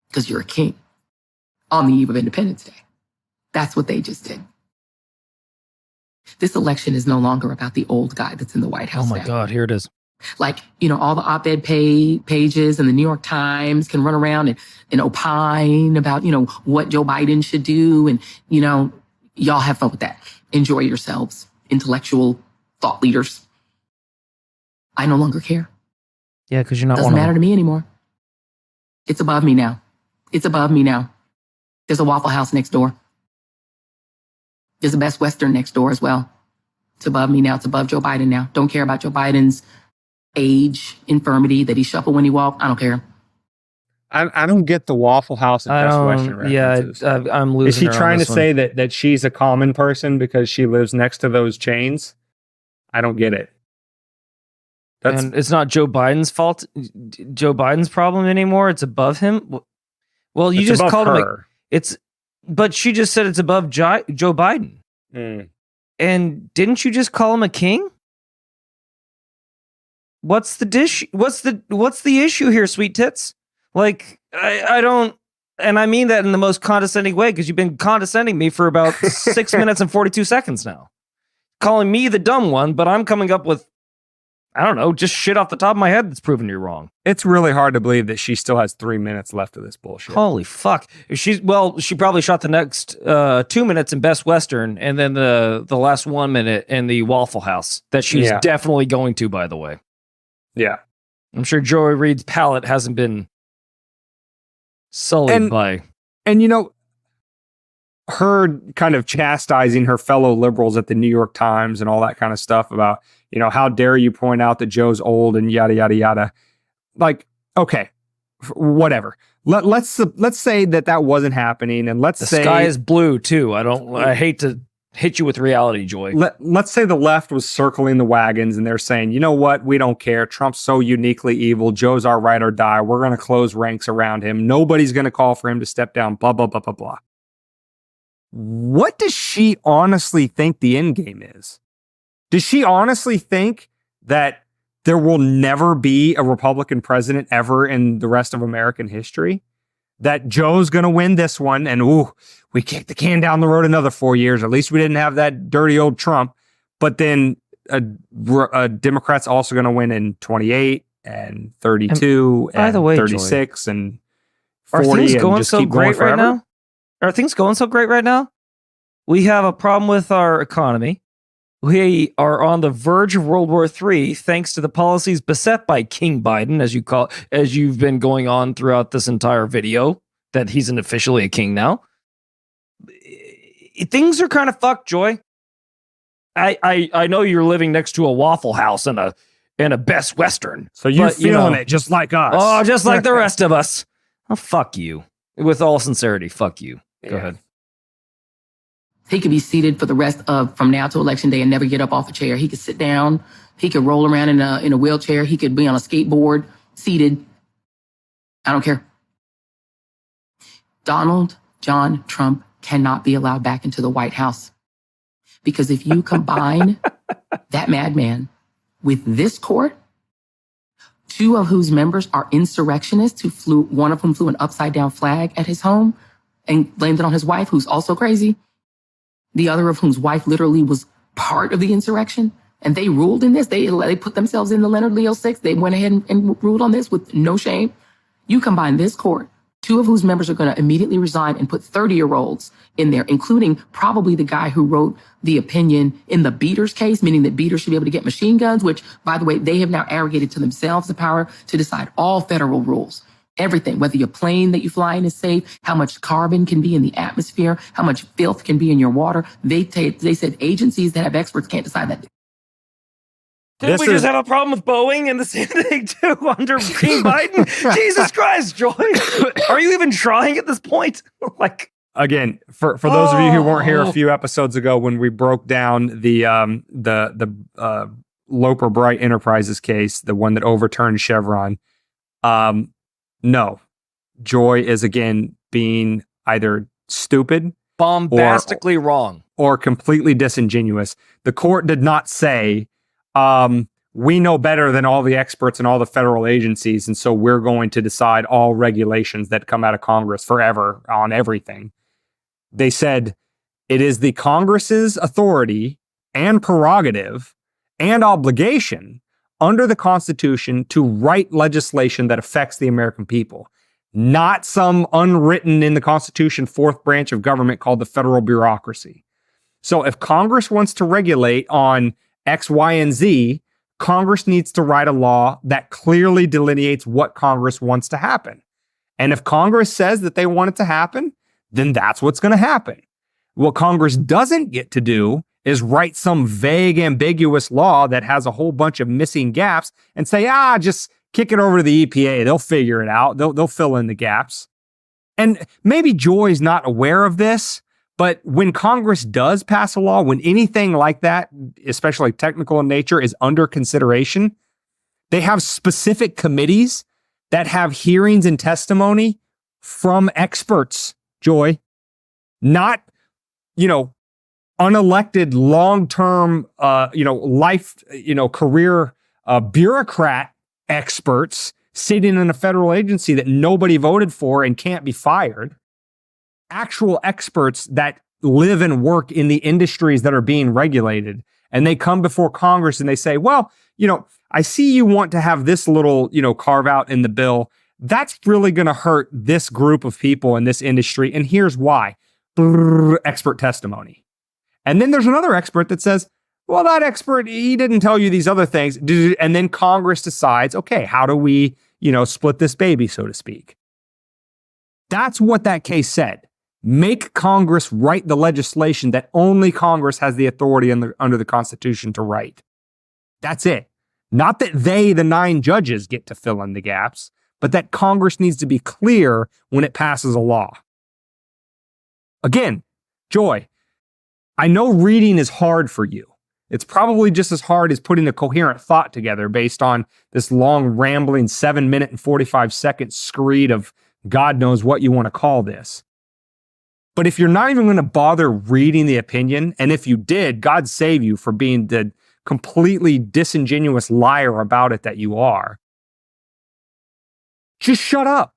Because you're a king on the eve of Independence Day. That's what they just did. This election is no longer about the old guy that's in the White House. Oh my God, here it is. Like, all the op-ed pages and the New York Times can run around and opine about, what Joe Biden should do. And, y'all have fun with that. Enjoy yourselves, intellectual thought leaders. I no longer care. Yeah, because you're not Doesn't matter to me anymore. It's above me now. It's above me now. There's a Waffle House next door. There's a Best Western next door as well. It's above me now. It's above Joe Biden now. Don't care about Joe Biden's age, infirmity, that he shuffled when he walked. I don't care. I don't get the Waffle House and Best Western references. Yeah, I'm losing. Is she trying to say that she's a common person because she lives next to those chains? I don't get it. And it's not Joe Biden's fault. Joe Biden's problem anymore. It's above him. Well, you just called him. But she just said it's above Joe Biden. And didn't you just call him a king? What's the dish? What's the issue here, sweet tits? Like, I don't, and I mean that in the most condescending way, because you've been condescending me for about 6 minutes and 42 seconds now. Calling me the dumb one, but I'm coming up with, I don't know, just shit off the top of my head that's proven you're wrong. It's really hard to believe that she still has 3 minutes left of this bullshit. Holy fuck. She probably shot the next 2 minutes in Best Western, and then the last 1 minute in the Waffle House that she's definitely going to, by the way. Yeah. I'm sure Joy Reid's palate hasn't been sullied by. And, you know, her kind of chastising her fellow liberals at the New York Times and all that kind of stuff about, you know, how dare you point out that Joe's old and yada, yada, yada. Like, okay, whatever. Let's say that wasn't happening. And let's say the sky is blue too. I hate to hit you with reality, Joy. Let's say the left was circling the wagons and they're saying, you know what? We don't care. Trump's so uniquely evil. Joe's our ride or die. We're going to close ranks around him. Nobody's going to call for him to step down, blah, blah, blah, blah, blah. What does she honestly think the end game is? Does she honestly think that there will never be a Republican president ever in the rest of American history? That Joe's going to win this one and, we kicked the can down the road another 4 years. At least we didn't have that dirty old Trump. But then a Democrat's also going to win in 28 and 32 and, by the way, 36 Joy, and 40. Are things going and just so keep great going right now? Are things going so great right now? We have a problem with our economy. We are on the verge of World War III, thanks to the policies beset by King Biden, as you've been going on throughout this entire video, that he's officially a king now. Things are kind of fucked, Joy. I know you're living next to a Waffle House and a Best Western, so you're feeling it just like us. Oh, just like the rest of us. Oh, fuck you. With all sincerity, fuck you. Go ahead. He could be seated for the rest of from now to election day and never get up off a chair. He could sit down. He could roll around in a wheelchair. He could be on a skateboard, seated. I don't care. Donald John Trump cannot be allowed back into the White House. Because if you combine that madman with this court, two of whose members are insurrectionists one of whom flew an upside down flag at his home and blamed it on his wife, who's also crazy. The other of whose wife literally was part of the insurrection. And they ruled in this. They put themselves in the Leonard Leo 6. They went ahead and ruled on this with no shame. You combine this court, two of whose members are going to immediately resign and put 30-year-olds in there, including probably the guy who wrote the opinion in the Beaters case, meaning that Beaters should be able to get machine guns, which, by the way, they have now arrogated to themselves the power to decide all federal rules. Everything, whether your plane that you fly in is safe, how much carbon can be in the atmosphere, how much filth can be in your water. They said agencies that have experts can't decide that. Didn't we just have a problem with Boeing and the same thing too under King Biden? Jesus Christ, Joy. Are you even trying at this point? Again, for those of you who weren't here a few episodes ago when we broke down the Loper Bright Enterprises case, the one that overturned Chevron, no, Joy is again being either stupid, bombastically wrong, or completely disingenuous. The court did not say, we know better than all the experts and all the federal agencies, and so we're going to decide all regulations that come out of Congress forever on everything. They said it is the Congress's authority and prerogative and obligation under the Constitution to write legislation that affects the American people, not some unwritten in the Constitution fourth branch of government called the federal bureaucracy. So if Congress wants to regulate on X, Y, and Z, Congress needs to write a law that clearly delineates what Congress wants to happen. And if Congress says that they want it to happen, then that's what's going to happen. What Congress doesn't get to do is write some vague, ambiguous law that has a whole bunch of missing gaps and say, just kick it over to the EPA. They'll figure it out. They'll fill in the gaps. And maybe Joy's not aware of this, but when Congress does pass a law, when anything like that, especially technical in nature, is under consideration, they have specific committees that have hearings and testimony from experts, Joy, not, unelected long-term, life, career bureaucrat experts sitting in a federal agency that nobody voted for and can't be fired, actual experts that live and work in the industries that are being regulated. And they come before Congress and they say, well, I see you want to have this little, carve out in the bill. That's really going to hurt this group of people in this industry. And here's why. Expert testimony. And then there's another expert that says, well, that expert, he didn't tell you these other things. And then Congress decides, okay, how do we, split this baby, so to speak? That's what that case said. Make Congress write the legislation that only Congress has the authority under the Constitution to write. That's it. Not that they, the 9 judges, get to fill in the gaps, but that Congress needs to be clear when it passes a law. Again, Joy, I know reading is hard for you. It's probably just as hard as putting a coherent thought together based on this long, rambling 7-minute and 45-second screed of God knows what you want to call this. But if you're not even going to bother reading the opinion, and if you did, God save you for being the completely disingenuous liar about it that you are, just shut up.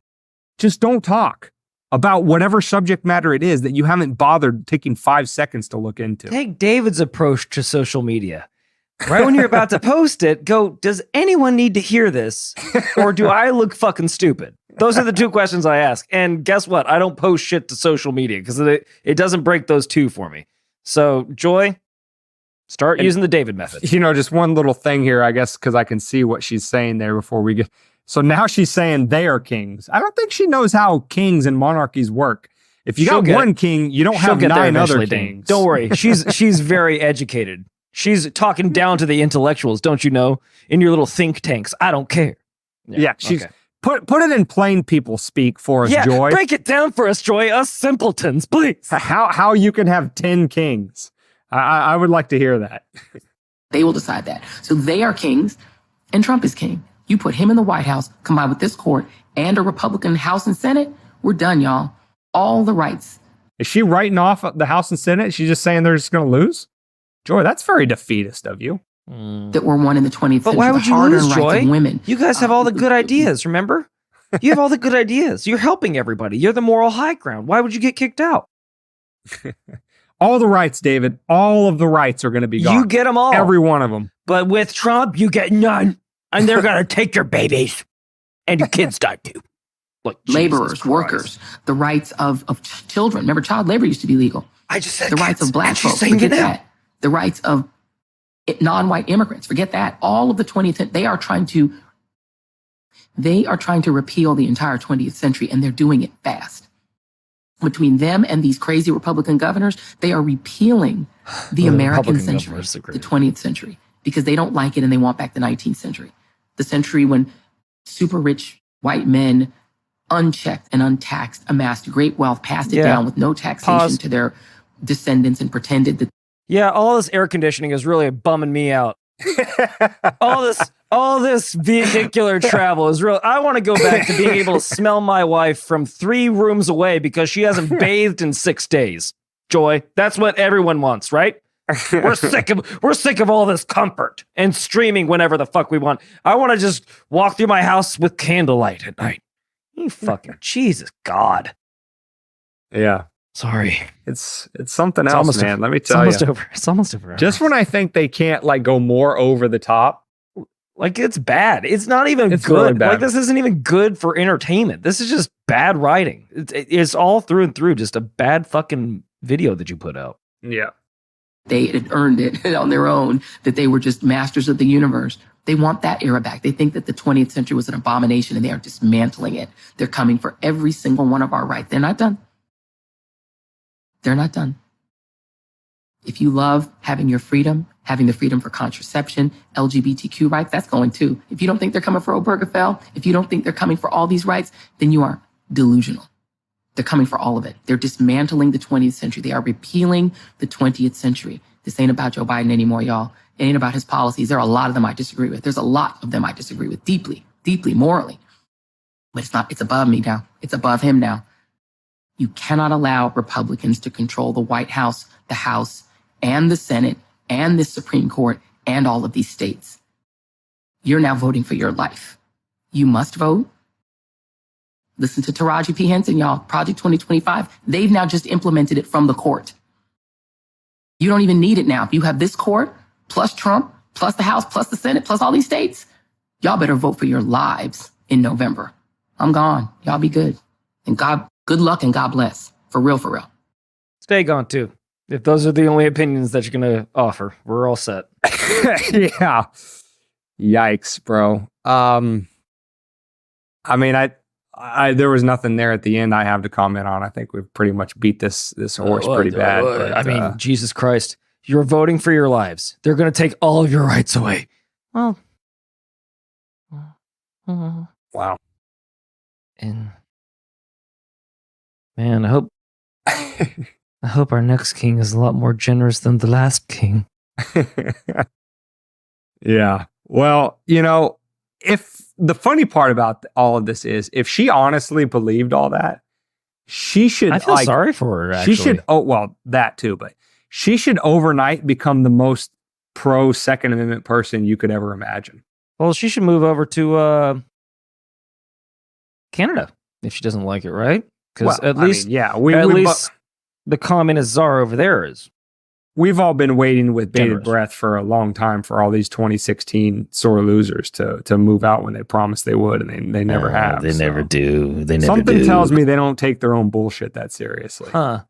Just don't talk about whatever subject matter it is that you haven't bothered taking 5 seconds to look into. Take David's approach to social media. Right when you're about to post it, go, does anyone need to hear this? Or do I look fucking stupid? Those are the 2 questions I ask. And guess what? I don't post shit to social media because it doesn't break those 2 for me. So, Joy, start using the David method. Just one little thing here, I guess, because I can see what she's saying there before we get... So now she's saying they are kings. I don't think she knows how kings and monarchies work. If you got one king, you don't have 9 other kings. Don't worry. She's very educated. She's talking down to the intellectuals, don't you know? In your little think tanks. I don't care. Yeah, she's... Okay. Put it in plain people speak for us, Joy. Break it down for us, Joy. Us simpletons, please. How you can have 10 kings. I would like to hear that. They will decide that. So they are kings, and Trump is king. You put him in the White House, combined with this court, and a Republican House and Senate, we're done, y'all. All the rights. Is she writing off the House and Senate? She's just saying they're just going to lose? Joy, that's very defeatist of you. That were won in the 20th century. But why would you lose, Joy? Women. You guys have all the good ideas, remember? You have all the good ideas. You're helping everybody. You're the moral high ground. Why would you get kicked out? All the rights, David. All of the rights are going to be gone. You get them all. Every one of them. But with Trump, you get none. And they're going to take your babies. And your kids die too. Like laborers, workers, the rights of children. Remember, child labor used to be legal. I just said the rights of black folks. Forget that. The rights of non-white immigrants. Forget that. All of the 20th, they are trying to repeal the entire 20th century, and they're doing it fast. Between them and these crazy Republican governors, they are repealing the American century, the 20th century, because they don't like it and they want back the 19th century. The century when super rich white men, unchecked and untaxed, amassed great wealth, passed it down with no taxation to their descendants and pretended that. Yeah, all this air conditioning is really bumming me out. all this vehicular travel is real. I want to go back to being able to smell my wife from 3 rooms away because she hasn't bathed in 6 days. Joy, that's what everyone wants, right? We're sick of all this comfort and streaming whenever the fuck we want. I want to just walk through my house with candlelight at night. You fucking Jesus God. Yeah. Sorry. It's something else, man. Let me tell you. It's almost over. Just when I think they can't go more over the top. It's bad. It's not even good. Really bad. This isn't even good for entertainment. This is just bad writing. It's all through and through just a bad fucking video that you put out. Yeah. They had earned it on their own, that they were just masters of the universe. They want that era back. They think that the 20th century was an abomination and they are dismantling it. They're coming for every single one of our rights. They're not done. They're not done. If you love having your freedom, having the freedom for contraception, LGBTQ rights, that's going too. If you don't think they're coming for Obergefell, if you don't think they're coming for all these rights, then you are delusional. They're coming for all of it. They're dismantling the 20th century. They are repealing the 20th century. This ain't about Joe Biden anymore, y'all. It ain't about his policies. There are a lot of them I disagree with. There's a lot of them I disagree with deeply, deeply, morally. But it's above me now. It's above him now. You cannot allow Republicans to control the White House, the House, and the Senate, and the Supreme Court, and all of these states. You're now voting for your life. You must vote. Listen to Taraji P. Henson, y'all. Project 2025. They've now just implemented it from the court. You don't even need it now. You have this court, plus Trump, plus the House, plus the Senate, plus all these states. Y'all better vote for your lives in November. I'm gone. Y'all be good. And good luck and God bless. For real, for real. Stay gone too. If those are the only opinions that you're going to offer, we're all set. Yeah. Yikes, bro. I mean, I there was nothing there at the end I have to comment on. I think we've pretty much beat this horse pretty bad. But, I mean, Jesus Christ, you're voting for your lives. They're going to take all of your rights away. Well, wow. And man, I hope our next king is a lot more generous than the last king. Yeah. Well, if the funny part about all of this is, if she honestly believed all that, she should. I feel sorry for her. Actually. She should. Oh, well, that too, but she should overnight become the most pro Second Amendment person you could ever imagine. Well, she should move over to Canada if she doesn't like it, right? Because at least the communist czar over there is. We've all been waiting with bated breath for a long time for all these 2016 sore losers to move out when they promised they would, and they never have. They never do. They never Something do. tells me they don't take their own bullshit that seriously. Huh.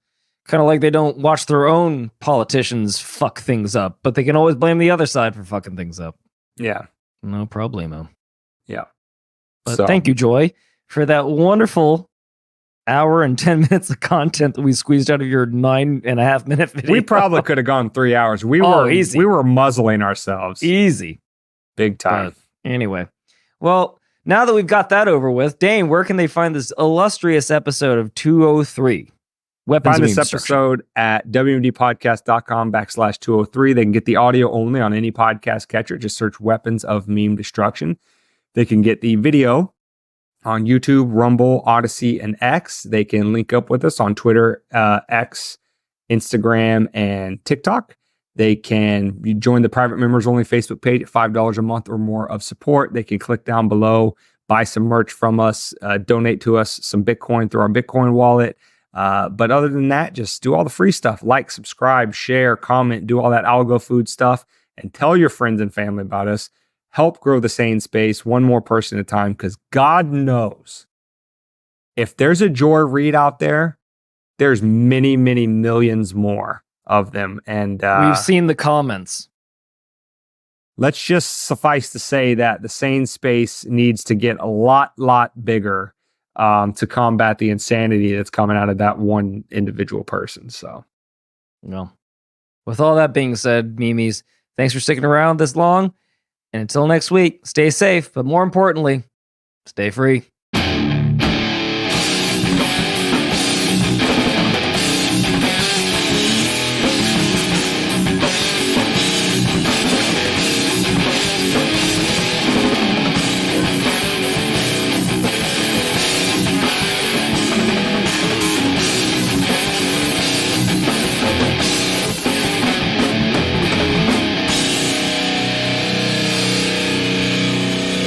Kind of like they don't watch their own politicians fuck things up, but they can always blame the other side for fucking things up. Yeah. No problemo. Yeah. But thank you, Joy, for that wonderful hour and 10 minutes of content that we squeezed out of your 9.5 minute video. We probably could have gone 3 hours. We were muzzling ourselves. Easy. Big time. But anyway. Well, now that we've got that over with, Dane, where can they find this illustrious episode of 203? Find this episode at wmdpodcast.com/203. They can get the audio only on any podcast catcher. Just search Weapons of Meme Destruction. They can get the video on YouTube, Rumble, Odyssey, and X. They can link up with us on Twitter, X, Instagram, and TikTok. They can join the private members only Facebook page at $5 a month or more of support. They can click down below, buy some merch from us, donate to us some Bitcoin through our Bitcoin wallet. But other than that, just do all the free stuff. Like, subscribe, share, comment, do all that algo food stuff, and tell your friends and family about us. Help grow the sane space one more person at a time, because God knows if there's a Joy Reid out there, there's many, many millions more of them. And we've seen the comments. Let's just suffice to say that the sane space needs to get a lot bigger to combat the insanity that's coming out of that one individual person. So, with all that being said, Mimis, thanks for sticking around this long. And until next week, stay safe, but more importantly, stay free.